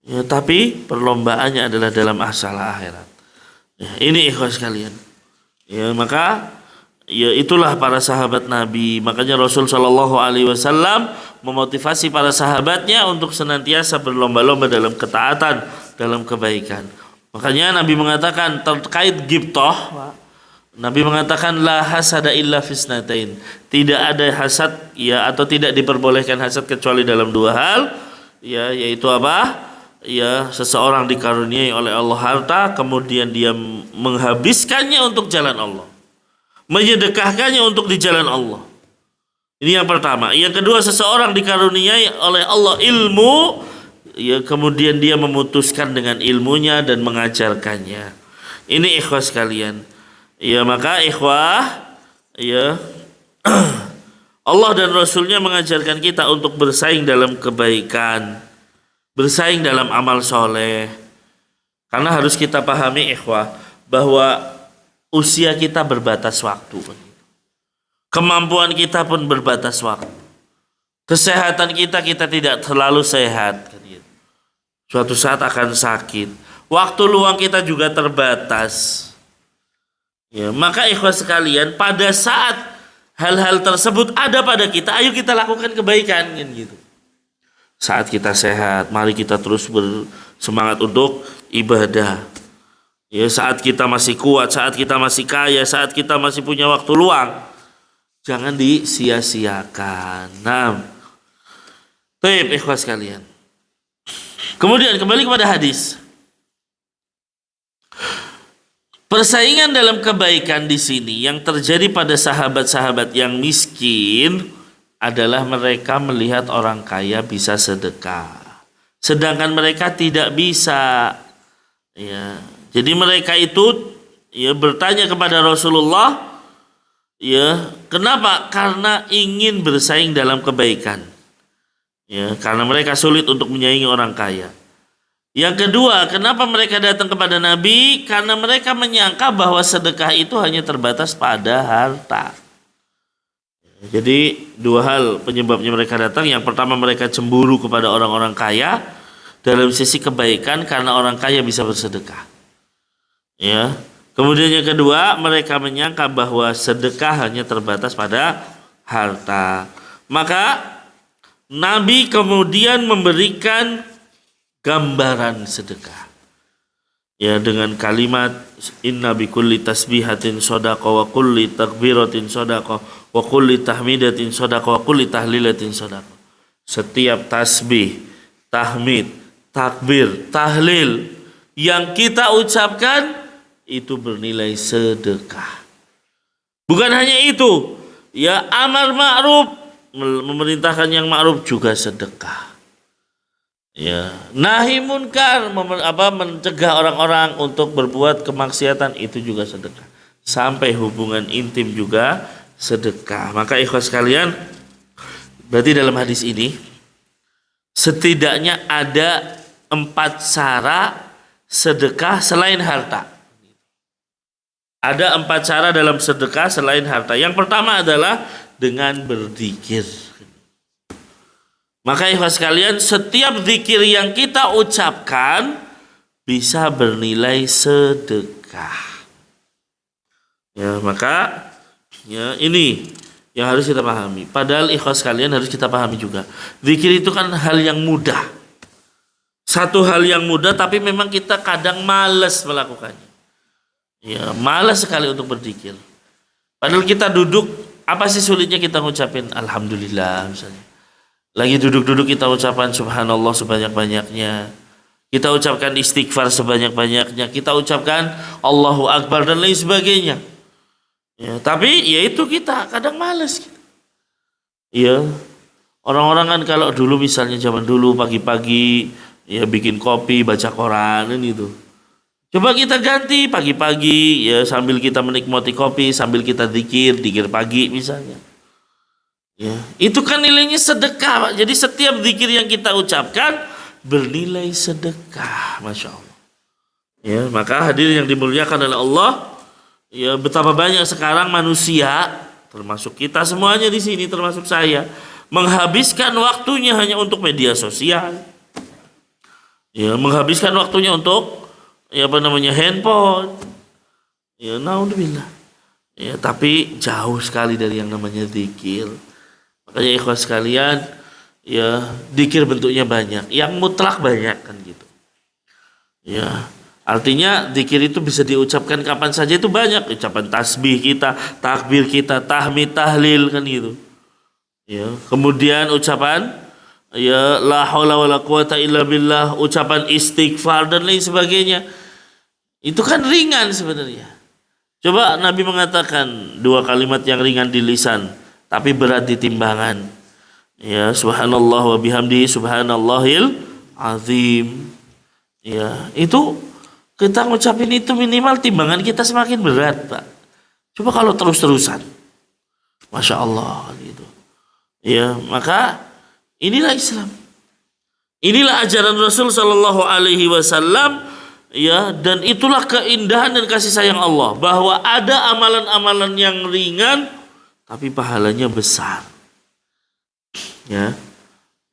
Speaker 1: Ya, tapi perlombaannya adalah dalam masalah akhirat. Ya, ini ikhwas sekalian. Ya, maka ya itulah para sahabat Nabi. Makanya Rasul Shallallahu Alaihi Wasallam memotivasi para sahabatnya untuk senantiasa berlomba-lomba dalam ketaatan, dalam kebaikan. Makanya Nabi mengatakan terkait ghibthah, Nabi mengatakan la hasada illa fisnatain. Tidak ada hasad ya, atau tidak diperbolehkan hasad kecuali dalam dua hal, ya, yaitu apa? Ya, seseorang dikaruniai oleh Allah harta, kemudian dia menghabiskannya untuk jalan Allah, menyedekahkannya untuk di jalan Allah. Ini yang pertama. Yang kedua, seseorang dikaruniai oleh Allah ilmu, ya, kemudian dia memutuskan dengan ilmunya dan mengajarkannya. Ini ikhwah sekalian. Ya, maka ikhwah, ya, Allah dan Rasulnya mengajarkan kita untuk bersaing dalam kebaikan, bersaing dalam amal soleh. Karena harus kita pahami ikhwah, bahwa usia kita berbatas waktu. Kemampuan kita pun berbatas waktu. Kesehatan kita tidak terlalu sehat. Suatu saat akan sakit. Waktu luang kita juga terbatas. Ya, maka ikhwas sekalian, pada saat hal-hal tersebut ada pada kita, ayo kita lakukan kebaikan kan gitu. Saat kita sehat, mari kita terus bersemangat untuk ibadah. Ya, saat kita masih kuat, saat kita masih kaya, saat kita masih punya waktu luang, jangan disia-siakan. Nah, baik ikhwas sekalian. Kemudian kembali kepada hadis. Persaingan dalam kebaikan di sini yang terjadi pada sahabat-sahabat yang miskin adalah mereka melihat orang kaya bisa sedekah, sedangkan mereka tidak bisa. Ya, jadi mereka itu ya bertanya kepada Rasulullah, ya, kenapa? Karena ingin bersaing dalam kebaikan. Ya, karena mereka sulit untuk menyaingi orang kaya. Yang kedua, kenapa mereka datang kepada Nabi? Karena mereka menyangka bahwa sedekah itu hanya terbatas pada harta. Jadi dua hal penyebabnya mereka datang. Yang pertama, mereka cemburu kepada orang-orang kaya dalam sisi kebaikan karena orang kaya bisa bersedekah. Ya. Kemudian yang kedua, mereka menyangka bahwa sedekah hanya terbatas pada harta. Maka Nabi kemudian memberikan gambaran sedekah, ya, dengan kalimat inna bi kulli tasbihatin shadaqah wa kulli takbiratin shadaqah wa kulli tahmidatin shadaqah wa kulli tahlilatin shadaqah. Setiap tasbih, tahmid, takbir, tahlil yang kita ucapkan itu bernilai sedekah. Bukan hanya itu, ya, amar ma'ruf, memerintahkan yang ma'ruf juga sedekah. Ya, nahi munkar, mencegah orang-orang untuk berbuat kemaksiatan, itu juga sedekah. Sampai hubungan intim juga sedekah. Maka ikhwas sekalian, berarti dalam hadis ini setidaknya ada 4 cara sedekah selain harta. Ada 4 cara dalam sedekah selain harta. Yang pertama adalah dengan berzikir. Maka ikhwas sekalian, setiap zikir yang kita ucapkan bisa bernilai sedekah. Ya, maka ya ini yang harus kita pahami. Padahal ikhwas sekalian harus kita pahami juga. Zikir itu kan hal yang mudah. Satu hal yang mudah, tapi memang kita kadang malas melakukannya. Ya, malas sekali untuk berzikir. Padahal kita duduk, apa sih sulitnya kita ngucapin alhamdulillah misalnya. Lagi duduk-duduk kita ucapan subhanallah sebanyak-banyaknya. Kita ucapkan istighfar sebanyak-banyaknya, kita ucapkan Allahu Akbar dan lain sebagainya. Ya, tapi ya itu kita kadang malas. Ya, orang-orang kan kalau dulu misalnya zaman dulu pagi-pagi ya bikin kopi, baca koran kan itu. Coba kita ganti pagi-pagi ya sambil kita menikmati kopi, sambil kita zikir pagi misalnya. Ya, itu kan nilainya sedekah, Pak. Jadi setiap zikir yang kita ucapkan bernilai sedekah, Masya Allah. Ya, maka hadirin yang dimuliakan oleh Allah, ya betapa banyak sekarang manusia, termasuk kita semuanya di sini, termasuk saya, menghabiskan waktunya hanya untuk media sosial. Ya, menghabiskan waktunya untuk handphone. Ya, naudzubillah. Ya, tapi jauh sekali dari yang namanya zikir. Makanya ikhwas sekalian, ya zikir bentuknya banyak, yang mutlak banyak kan gitu. Ya, artinya zikir itu bisa diucapkan kapan saja, itu banyak. Ucapan tasbih kita, takbir kita, tahmid, tahlil kan gitu. Ya, kemudian ucapan ya la haula wala quwata illa billah, ucapan istighfar dan lain sebagainya. Itu kan ringan sebenarnya. Coba Nabi mengatakan dua kalimat yang ringan di lisan tapi berat di timbangan. Ya, subhanallah wa bihamdihi subhanallahil azim. Ya, itu kita ngucapin itu minimal timbangan kita semakin berat, Pak. Coba kalau terus-terusan. Masya Allah gitu. Ya, maka inilah Islam. Inilah ajaran Rasul sallallahu alaihi wasallam, ya, dan itulah keindahan dan kasih sayang Allah, bahwa ada amalan-amalan yang ringan tapi pahalanya besar. Ya.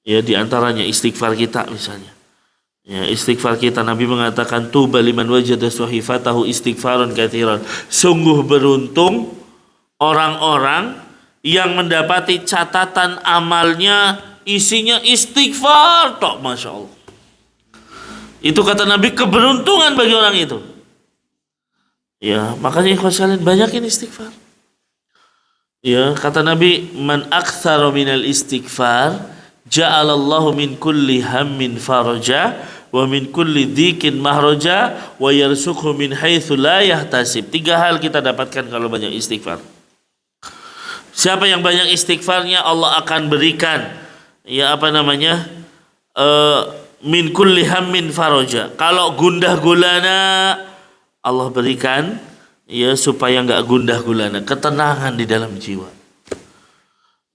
Speaker 1: Ya, di antaranya istighfar kita misalnya. Ya, istighfar kita, Nabi mengatakan tuba liman wajada sahifatahu istighfaran katsiran. Sungguh beruntung orang-orang yang mendapati catatan amalnya isinya istighfar tok, Masya Allah. Itu kata Nabi, keberuntungan bagi orang itu. Ya, makanya ikhwan sekalian banyakin istighfar. Ya, kata Nabi, man aktsara minal istighfar ja'alallahu min kulli hammin faraja wa min kulli dhikin mahraja wa yarzuqhu min haitsu la yahtasib. 3 hal kita dapatkan kalau banyak istighfar. Siapa yang banyak istighfarnya, Allah akan berikan min kulli hammin faraja. Kalau gundah gulana, Allah berikan ya supaya enggak gundah gulana, ketenangan di dalam jiwa.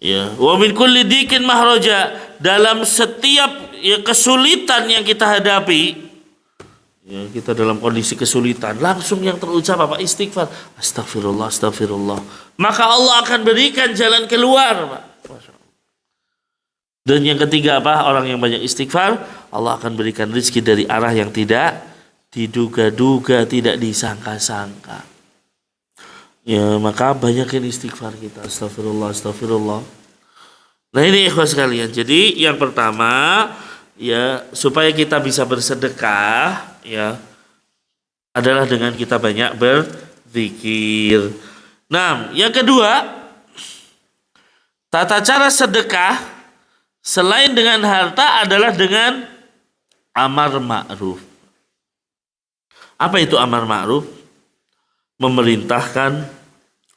Speaker 1: Ya, wa min kulli dhikin mahraja, dalam setiap kesulitan yang kita hadapi, ya, kita dalam kondisi kesulitan, langsung yang terucap apa? Istighfar. Astagfirullah, astagfirullah. Maka Allah akan berikan jalan keluar, Pak. Dan yang ketiga apa? Orang yang banyak istighfar, Allah akan berikan rezeki dari arah yang tidak diduga-duga, tidak disangka-sangka. Ya, maka banyakin istighfar kita. Astagfirullah, astagfirullah. Nah, ini ikhwas sekalian. Jadi yang pertama, ya, supaya kita bisa bersedekah, ya, adalah dengan kita banyak berzikir. Nah, yang kedua, tata cara sedekah selain dengan harta adalah dengan amar ma'ruf. Apa itu amar ma'ruf? Memerintahkan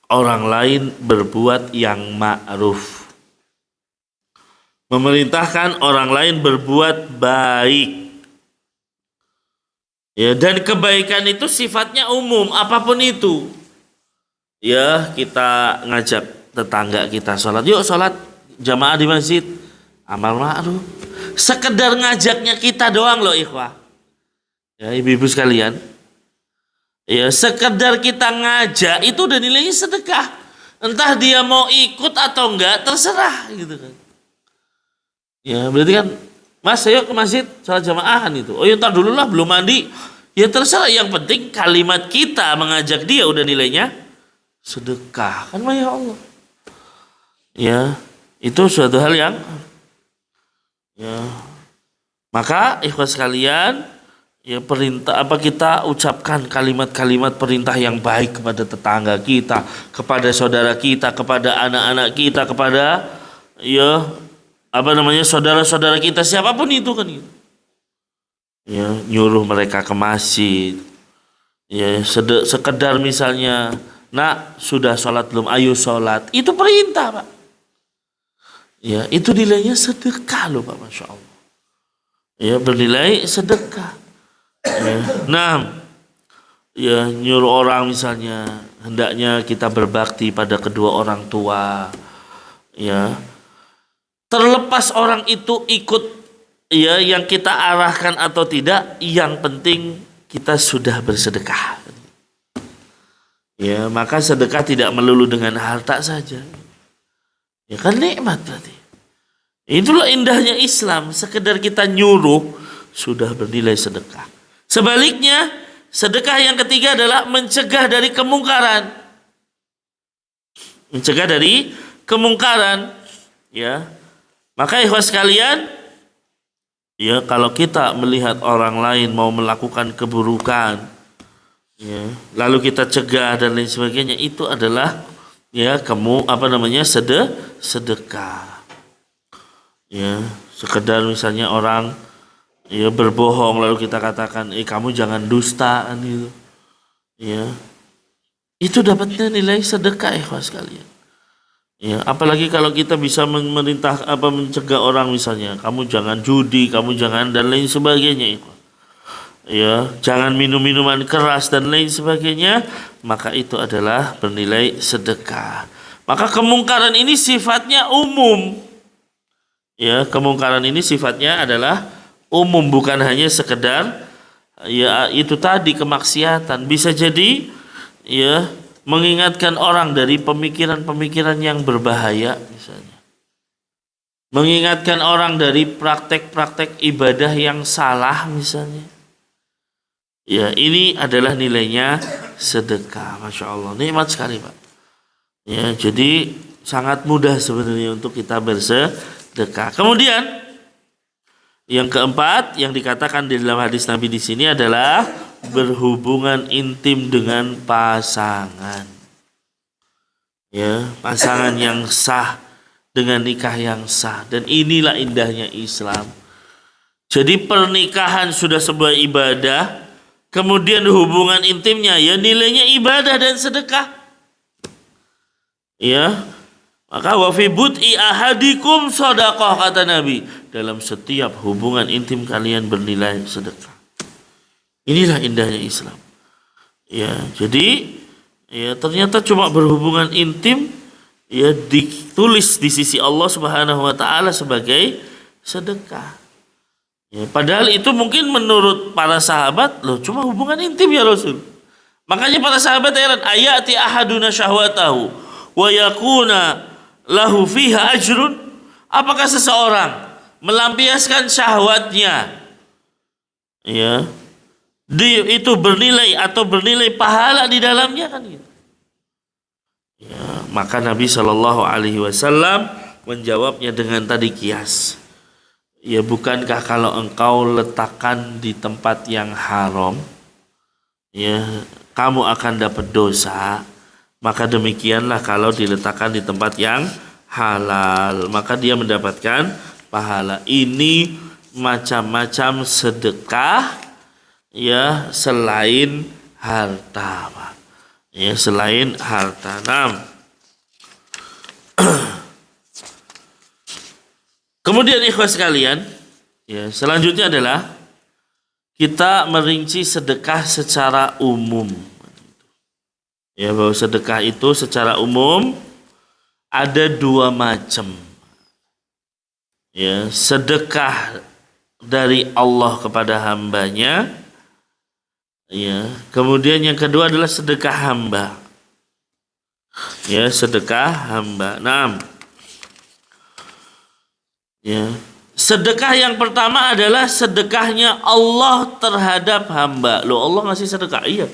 Speaker 1: orang lain berbuat yang ma'ruf. Memerintahkan orang lain berbuat baik. Ya, dan kebaikan itu sifatnya umum, apapun itu. Ya, kita ngajak tetangga kita sholat, yuk sholat jamaah di masjid, amar ma'ruf. Sekedar ngajaknya kita doang loh ikhwah. Ya, ibu-ibu sekalian. Ya, sekedar kita ngajak itu udah nilainya sedekah. Entah dia mau ikut atau enggak, terserah gitu kan. Ya, berarti kan, Mas, ayo ke masjid sholat jamaahan itu. Oh ya, ntar dulu lah, belum mandi. Ya terserah, yang penting kalimat kita mengajak dia udah nilainya sedekah. Kan ya Allah. Ya, itu suatu hal yang, ya, maka ikhwas sekalian, ya, perintah apa, kita ucapkan kalimat-kalimat perintah yang baik kepada tetangga kita, kepada saudara kita, kepada anak-anak kita, kepada saudara-saudara kita, siapapun itu kan gitu. ya, nyuruh mereka ke masjid, ya, sekedar misalnya, nak sudah sholat belum, ayo sholat, itu perintah Pak. Ya, itu nilainya sedekah loh Pak, Masya Allah. Ya, bernilai sedekah. Ya. Nah, ya, nyuruh orang misalnya, hendaknya kita berbakti pada kedua orang tua. Ya, terlepas orang itu ikut ya yang kita arahkan atau tidak, yang penting kita sudah bersedekah. Ya, maka sedekah tidak melulu dengan harta saja. Ya kan nikmat berarti. Itulah indahnya Islam, sekedar kita nyuruh sudah bernilai sedekah. Sebaliknya, sedekah yang ketiga adalah mencegah dari kemungkaran. Mencegah dari kemungkaran, ya. Maka ikhwas sekalian, ya, kalau kita melihat orang lain mau melakukan keburukan, ya, lalu kita cegah dan lain sebagainya, itu adalah ya sedekah. Ya, sekedar misalnya orang ya berbohong lalu kita katakan, kamu jangan dusta kan gitu. Ya. Itu dapatnya nilai sedekah ikhwas sekalian. Ya, apalagi kalau kita bisa mencegah orang misalnya, kamu jangan judi, kamu jangan dan lain sebagainya itu. Ya, jangan minum minuman keras dan lain sebagainya, maka itu adalah bernilai sedekah. Maka kemungkaran ini sifatnya umum. Ya, kemungkaran ini sifatnya adalah umum, bukan hanya sekedar ya itu tadi kemaksiatan. Bisa jadi ya mengingatkan orang dari pemikiran-pemikiran yang berbahaya misalnya. Mengingatkan orang dari praktek-praktek ibadah yang salah misalnya. Ya, ini adalah nilainya sedekah. Masya Allah, nikmat sekali Pak. Ya, jadi sangat mudah sebenarnya untuk kita bersedekah. Kemudian yang keempat yang dikatakan di dalam hadis Nabi di sini adalah berhubungan intim dengan pasangan. Ya, pasangan yang sah dengan nikah yang sah, dan inilah indahnya Islam. Jadi pernikahan sudah sebuah ibadah, kemudian hubungan intimnya ya nilainya ibadah dan sedekah. Ya, maka wa fi bud'i ahadikum shadaqah, kata Nabi, dalam setiap hubungan intim kalian bernilai sedekah. Inilah indahnya Islam. Ya, jadi ya ternyata cuma berhubungan intim ya ditulis di sisi Allah Subhanahu wa taala sebagai sedekah. Ya, padahal itu mungkin menurut para sahabat, loh cuma hubungan intim ya Rasul. Makanya para sahabat heran, ayati ahaduna syahwatahu wa yakuna lahu fiha ajrun. Apakah seseorang melampiaskan syahwatnya ya itu bernilai atau bernilai pahala di dalamnya kan gitu. Ya, maka Nabi Shallallahu Alaihi Wasallam menjawabnya dengan tadi kias. Ya, bukankah kalau engkau letakkan di tempat yang haram, ya kamu akan dapat dosa. Maka demikianlah kalau diletakkan di tempat yang halal, maka dia mendapatkan pahala. Ini macam-macam sedekah ya selain harta, Pak. Ya, selain harta. Nah, kemudian ikhwas sekalian, ya selanjutnya adalah kita merinci sedekah secara umum. Ya, bahwa sedekah itu secara umum ada dua macam. Ya, sedekah dari Allah kepada hambanya. Ya, kemudian yang kedua adalah sedekah hamba. Ya, sedekah hamba. Nah, ya, sedekah yang pertama adalah sedekahnya Allah terhadap hamba. Loh, Allah ngasih sedekah? Iya.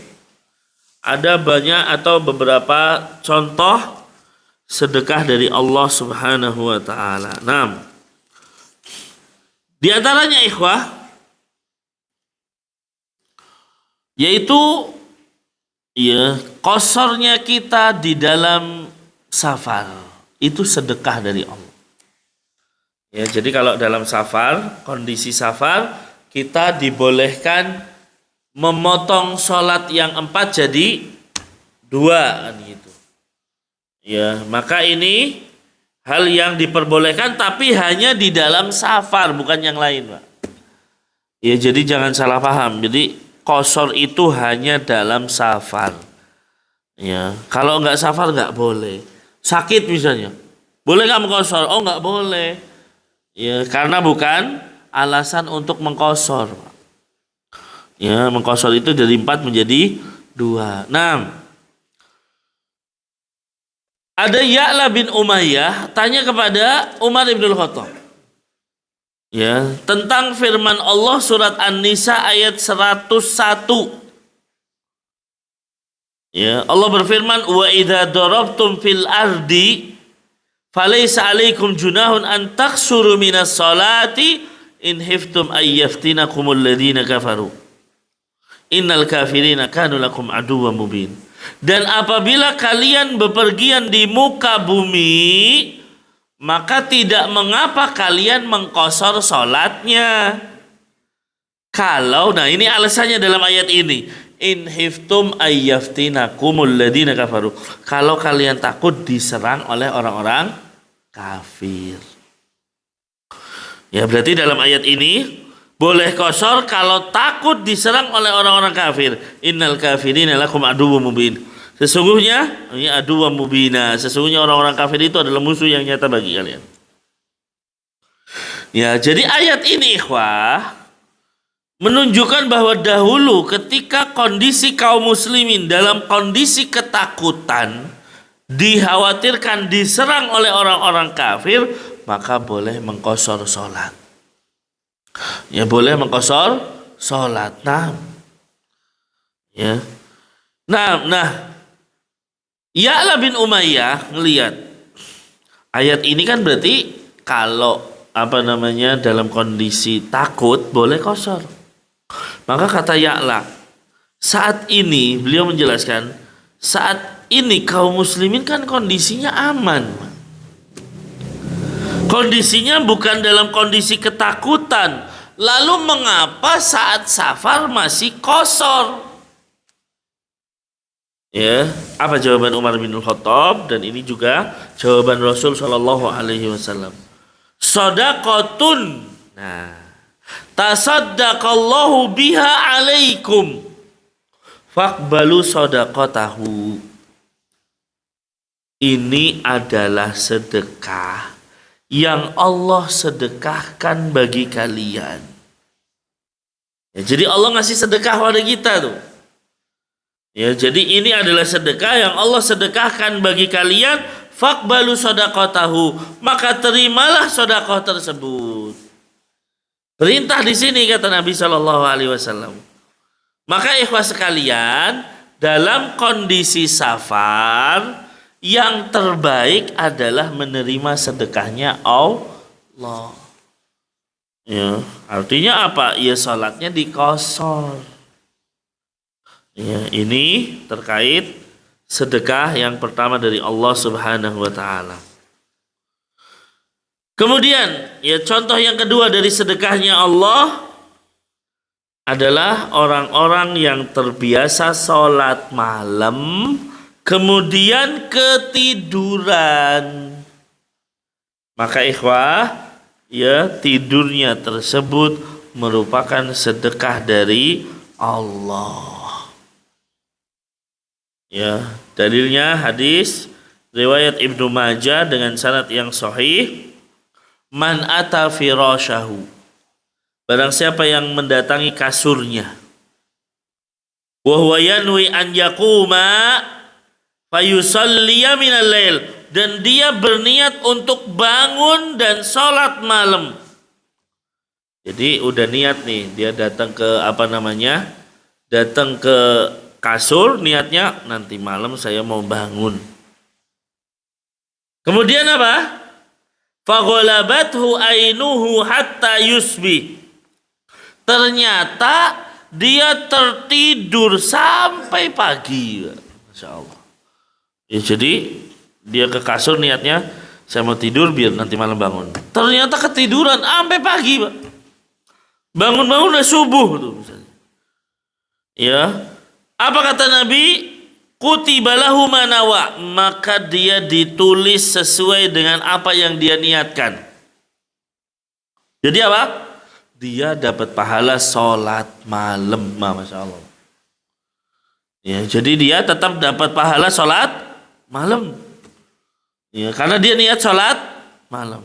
Speaker 1: Ada banyak atau beberapa contoh sedekah dari Allah Subhanahu wa taala. Nah, di antaranya ikhwah yaitu ya kosornya kita di dalam safar, itu sedekah dari Allah. Ya, jadi kalau dalam safar, kondisi safar, kita dibolehkan memotong sholat yang 4 jadi 2 kan gitu. Ya, maka ini hal yang diperbolehkan tapi hanya di dalam safar, bukan yang lain, Pak. Ya, jadi jangan salah paham. Jadi qashar itu hanya dalam safar. Ya, kalau nggak safar nggak boleh. Sakit misalnya, boleh nggak mengqashar? Oh, nggak boleh. Ya, karena bukan alasan untuk mengqashar. Ya, mengqashar itu dari 4 menjadi 2. Nah, ada Ya'la bin Umayyah tanya kepada Umar bin Khattab. Ya, tentang firman Allah surat An-Nisa ayat 101. Ya, Allah berfirman, "Wa idza darabtum fil ardi falaysa 'alaikum junahun an taqsuru minas salati in khiftum ay yaftinakumul ladzina kafaru. Innal kafirina kanu lakum aduwwan mubin." Dan apabila kalian bepergian di muka bumi, maka tidak mengapa kalian mengqashar salatnya. Kalau, nah ini alasannya dalam ayat ini, in khiftum ayyaftinakumul ladzina kafaru. Kalau kalian takut diserang oleh orang-orang kafir. Ya, berarti dalam ayat ini boleh qashar kalau takut diserang oleh orang-orang kafir. Innal kafirina lakum aduwwum mubin. Sesungguhnya ini aduwwum mubina. Sesungguhnya orang-orang kafir itu adalah musuh yang nyata bagi kalian. Ya, jadi ayat ini ikhwah menunjukkan bahwa dahulu ketika kondisi kaum muslimin dalam kondisi ketakutan, dikhawatirkan diserang oleh orang-orang kafir, maka boleh mengqashar salat. Ya, boleh mengqashar salat. Nah. Ya. Nah, Ya'la bin Umayyah ngelihat ayat ini kan berarti kalau dalam kondisi takut boleh qashar. Maka kata Ya'la, saat ini beliau menjelaskan, saat ini kaum muslimin kan kondisinya aman. Kondisinya bukan dalam kondisi ketakutan. Lalu mengapa saat safar masih qashar? Ya, apa jawaban Umar bin Khattab? Dan ini juga jawaban Rasul Shallallahu Alaihi Wasallam. Shadaqatun. Nah, tasaddaqallahu biha alaikum. Faqbalu shadaqatahu. Ini adalah sedekah yang Allah sedekahkan bagi kalian. Ya, jadi Allah ngasih sedekah pada kita tuh. Ya, jadi ini adalah sedekah yang Allah sedekahkan bagi kalian. Faqbalu shadaqatahu, maka terimalah sedekah tersebut. Perintah di sini kata Nabi Shallallahu Alaihi Wasallam. Maka ikhwah sekalian, dalam kondisi safar, yang terbaik adalah menerima sedekahnya Allah. Ya, artinya apa? Ya, salatnya diqashar. Ya, ini terkait sedekah yang pertama dari Allah Subhanahu wa taala. Kemudian, ya, contoh yang kedua dari sedekahnya Allah adalah orang-orang yang terbiasa sholat malam kemudian ketiduran. Maka ikhwah, ya, tidurnya tersebut merupakan sedekah dari Allah. Ya, dalilnya hadis riwayat Ibnu Majah dengan sanad yang sahih, man ata firasyahu, barang siapa yang mendatangi kasurnya, wa huwa yanwi an yaquma fayusalliya minal lail, dan dia berniat untuk bangun dan sholat malam. Jadi udah niat nih, dia datang ke datang ke kasur, niatnya nanti malam saya mau bangun. Kemudian apa? Faghalabathu ainuhu hatta yusbih. Ternyata dia tertidur sampai pagi. Masya Allah. Ya, jadi dia ke kasur niatnya saya mau tidur biar nanti malam bangun. Ternyata ketiduran sampai pagi, Pak. Bangun-bangun udah subuh tuh misalnya. Ya. Apa kata Nabi? Kutiba lahu ma nawa, maka dia ditulis sesuai dengan apa yang dia niatkan. Jadi apa? Dia dapat pahala sholat malam, masya Allah. Ya, jadi dia tetap dapat pahala sholat malam. Ya, karena dia niat sholat malam.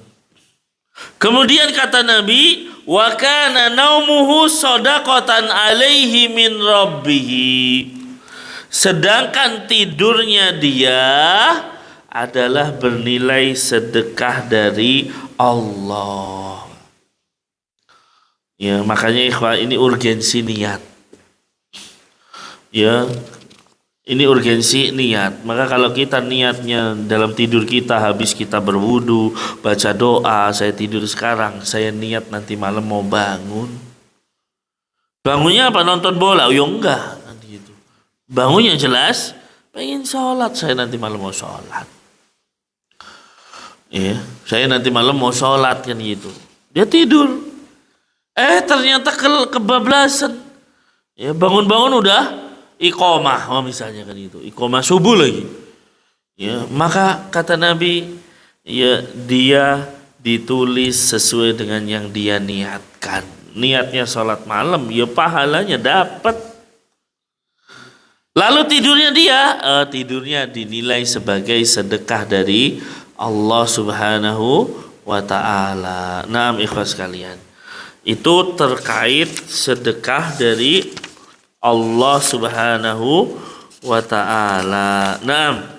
Speaker 1: Kemudian kata Nabi, wa kana naumuhu shadaqatan alaihi min rabbih. Sedangkan tidurnya dia adalah bernilai sedekah dari Allah. Ya, makanya ikhwah, ini urgensi niat. Ya, ini urgensi niat. Maka kalau kita niatnya dalam tidur kita, habis kita berwudu, baca doa, saya tidur sekarang, saya niat nanti malam mau bangun. Bangunnya apa? Nonton bola? Ya enggak, nanti gitu. Bangunnya jelas, pengen sholat, saya nanti malam mau sholat. Ya, saya nanti malam mau sholat kan gitu. Dia tidur. Ternyata kebablasan. Ya, bangun-bangun udah iqomah, misalnya kan itu, iqomah subuh lagi. Ya, maka kata Nabi, ya dia ditulis sesuai dengan yang dia niatkan. Niatnya sholat malam, ya pahalanya dapat. Lalu tidurnya dinilai sebagai sedekah dari Allah Subhanahu wa ta'ala. Naam ikhwas sekalian, itu terkait sedekah dari Allah Subhanahu wa ta'ala. Naam.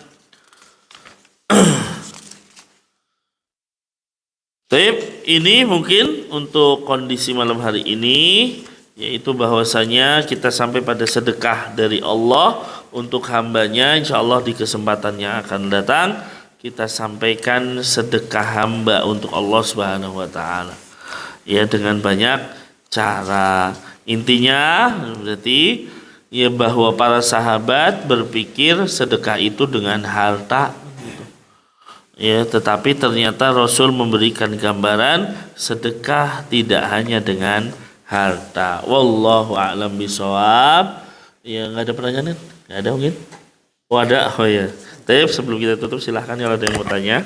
Speaker 1: Baik, ini mungkin untuk kondisi malam hari ini, yaitu bahwasanya kita sampai pada sedekah dari Allah untuk hambanya. Insya Allah di kesempatan yang akan datang kita sampaikan sedekah hamba untuk Allah Subhanahu wa ta'ala. Ya, dengan banyak cara. Intinya berarti ya bahwa para sahabat berpikir sedekah itu dengan harta gitu. Ya, tetapi ternyata Rasul memberikan gambaran sedekah tidak hanya dengan harta. Wallahu a'lam bishawab. Ya, enggak ada pertanyaan? Enggak ada mungkin? Oh ada. Oh ya. Tapi sebelum kita tutup silahkan kalau ada yang mau tanya.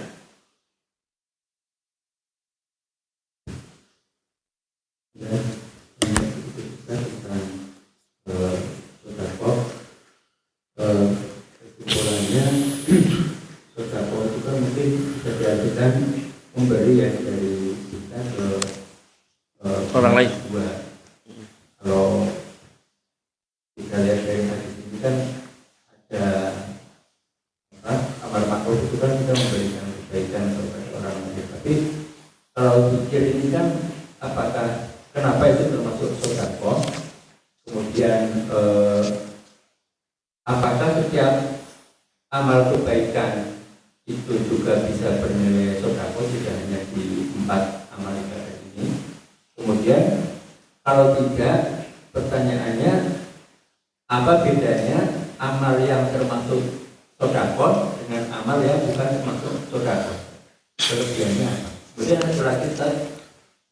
Speaker 2: Kesimpulannya, sedekah itu kan mungkin bisa diartikan memberi ya dari kita ke
Speaker 1: Orang lain.
Speaker 2: Kalau kita lihat dari hadis ini kan ada amar ma'ruf itu kan kita memberikan kebaikan kepada orang lain. Tapi kalau pikir ini kan apakah kenapa itu termasuk sedekah? Kemudian apakah setiap amal kebaikan itu juga bisa bernilai sedekah, tidak hanya di 4 amal ibadah ini? Kemudian kalau tidak, pertanyaannya apa bedanya amal yang termasuk sedekah dengan amal yang bukan termasuk sedekah? Kelebihannya apa? Kemudian ada lagi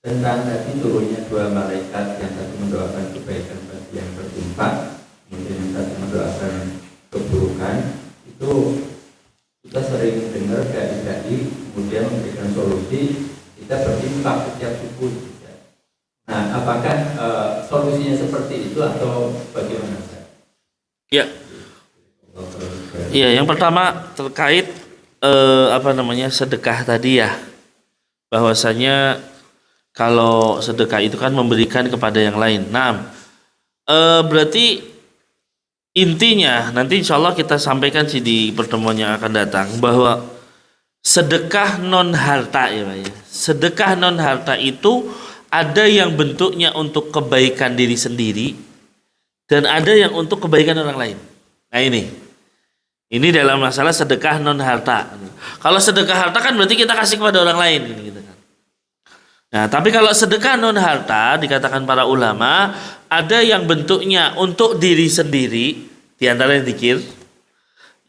Speaker 2: tentang tadi turunnya 2 malaikat, yang satu mendoakan kebaikan bagi yang bertimpa, kemudian yang satu mendoakan keburukan. Itu kita sering dengar dai-dai kemudian memberikan solusi, kita bertimpa setiap subuh. Nah, apakah solusinya seperti itu atau bagaimana?
Speaker 1: Ya. Iya, yang pertama terkait sedekah tadi ya. Bahwasanya kalau sedekah itu kan memberikan kepada yang lain. Nah, berarti intinya nanti insya Allah kita sampaikan sih di pertemuan yang akan datang bahwa sedekah non harta ya Pak ya. Sedekah non harta itu ada yang bentuknya untuk kebaikan diri sendiri dan ada yang untuk kebaikan orang lain. Nah ini dalam masalah sedekah non harta. Kalau sedekah harta kan berarti kita kasih kepada orang lain gitu kan. Nah, tapi kalau sedekah non harta dikatakan para ulama ada yang bentuknya untuk diri sendiri, di antaranya zikir,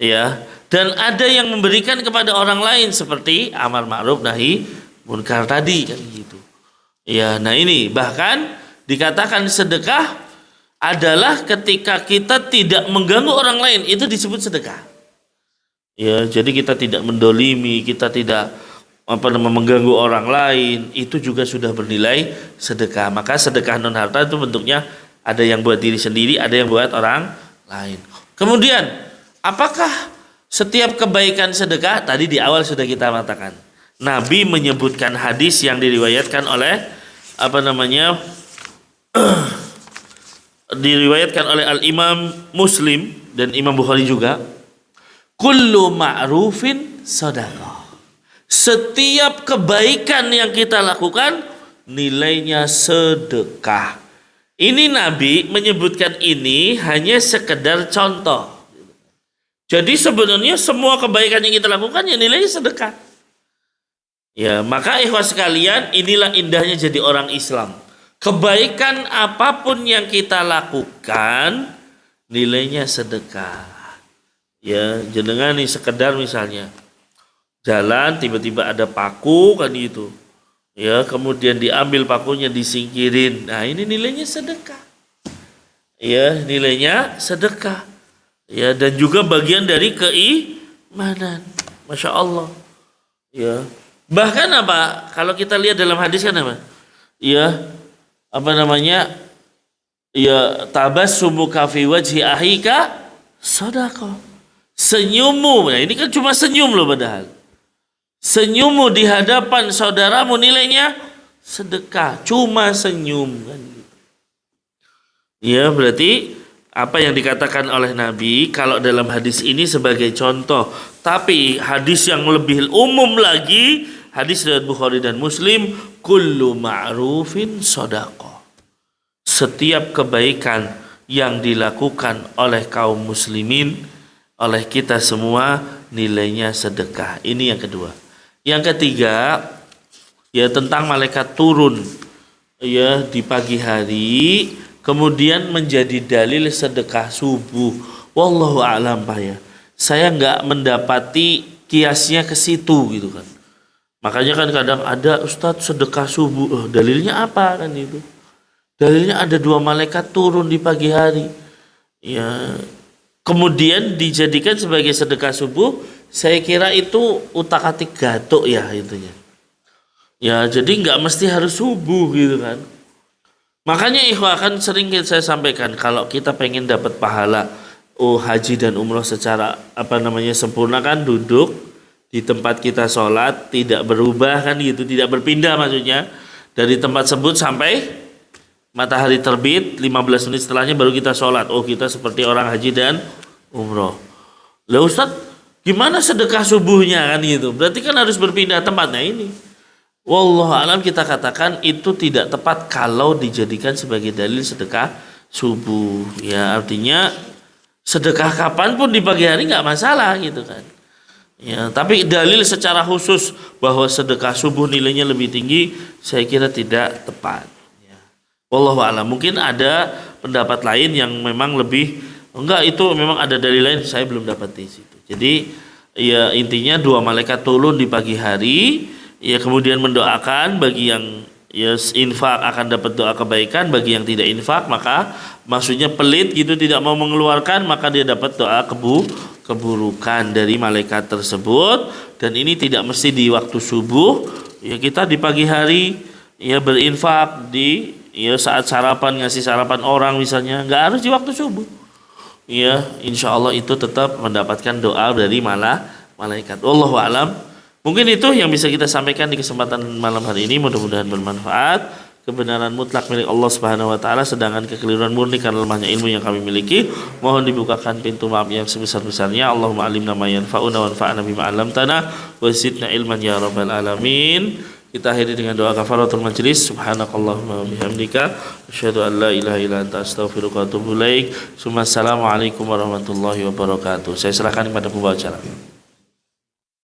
Speaker 1: ya, dan ada yang memberikan kepada orang lain seperti amar ma'ruf nahi munkar tadi kan gitu. Ya, nah ini bahkan Dikatakan sedekah adalah ketika kita tidak mengganggu orang lain, itu disebut sedekah. Ya, jadi kita tidak mendolimi, kita tidak mengganggu orang lain, itu juga sudah bernilai sedekah. Maka sedekah non harta itu bentuknya ada yang buat diri sendiri, ada yang buat orang lain. Kemudian, apakah setiap kebaikan sedekah? Tadi di awal sudah kita katakan. Nabi menyebutkan hadis yang diriwayatkan oleh diriwayatkan oleh Al-Imam Muslim dan Imam Bukhari juga, kullu ma'rufin shadaqah. Setiap kebaikan yang kita lakukan nilainya sedekah. Ini Nabi menyebutkan ini hanya sekedar contoh. Jadi sebenarnya semua kebaikan yang kita lakukan ya nilainya sedekah. Ya, maka ikhwas sekalian, inilah indahnya jadi orang Islam. Kebaikan apapun yang kita lakukan nilainya sedekah. Ya, jenengan nih sekedar misalnya jalan tiba-tiba ada paku kan gitu. Ya, kemudian diambil pakunya disingkirin. Nah, ini nilainya sedekah. Ya, nilainya sedekah. Ya, dan juga bagian dari keimanan. Masya Allah. Ya. Bahkan apa? Kalau kita lihat dalam hadis kan apa? Ya, ya, tabassumuka fi wajhi ahika sedekah. Senyummu, nah ini kan cuma senyum loh padahal. Senyummu di hadapan saudaramu nilainya sedekah, cuma senyum kan. Ya, berarti apa yang dikatakan oleh Nabi kalau dalam hadis ini sebagai contoh, tapi hadis yang lebih umum lagi, hadis riwayat Bukhari dan Muslim, kullu ma'rufin shadaqah. Setiap kebaikan yang dilakukan oleh kaum muslimin, oleh kita semua, nilainya sedekah. Ini yang kedua. Yang ketiga, ya tentang malaikat turun ya di pagi hari, kemudian menjadi dalil sedekah subuh. Wallahu a'lam Pak ya. Saya nggak mendapati kiasnya ke situ gitu kan. Makanya kan kadang ada Ustadz sedekah subuh, dalilnya apa kan itu? Dalilnya ada 2 malaikat turun di pagi hari. Ya, kemudian dijadikan sebagai sedekah subuh. Saya kira itu utak-atik gatuk ya itunya. Ya, jadi nggak mesti harus subuh gitu kan. Makanya ikhwah kan sering saya sampaikan, kalau kita pengen dapat pahala haji dan umroh secara sempurna kan duduk di tempat kita sholat, tidak berubah kan gitu, tidak berpindah maksudnya dari tempat tersebut sampai matahari terbit, 15 menit setelahnya baru kita sholat. Oh, kita seperti orang haji dan umroh. Lah Ustadz, gimana sedekah subuhnya kan gitu? Berarti kan harus berpindah tempatnya ini. Wallahu alam, kita katakan itu tidak tepat kalau dijadikan sebagai dalil sedekah subuh. Ya, artinya sedekah kapanpun di pagi hari nggak masalah gitu kan. Ya, tapi dalil secara khusus bahwa sedekah subuh nilainya lebih tinggi, saya kira tidak tepat. Ya. Wallahu alam, mungkin ada pendapat lain yang memang lebih enggak, itu memang ada dalil lain, saya belum dapat di situ. Jadi ya intinya 2 malaikat turun di pagi hari, ya kemudian mendoakan bagi yang ya infak akan dapat doa kebaikan, bagi yang tidak infak maka maksudnya pelit gitu tidak mau mengeluarkan maka dia dapat doa keburukan dari malaikat tersebut. Dan ini tidak mesti di waktu subuh, ya kita di pagi hari ya berinfak di ya saat sarapan, ngasih sarapan orang misalnya, nggak harus di waktu subuh. Ya, insya Allah itu tetap mendapatkan doa dari malaikat. Wallahu alam. Mungkin itu yang bisa kita sampaikan di kesempatan malam hari ini. Mudah-mudahan bermanfaat. Kebenaran mutlak milik Allah Subhanahu wa taala, sedangkan kekeliruan murni karena lemahnya ilmu yang kami miliki. Mohon dibukakan pintu maaf yang sebesar-besarnya. Allahumma alimna ma yanfa'una wanfa'na bima 'allamtana wa zidna ilman ya rabbal alamin. Kita akhiri dengan doa kafaratul majlis. Subhanakallahumma wa bihamdika asyhadu an la ilaha illa anta astaghfiruka wa atubu ilaik. Assalamualaikum warahmatullahi wabarakatuh. Saya serahkan kepada pembawa acara.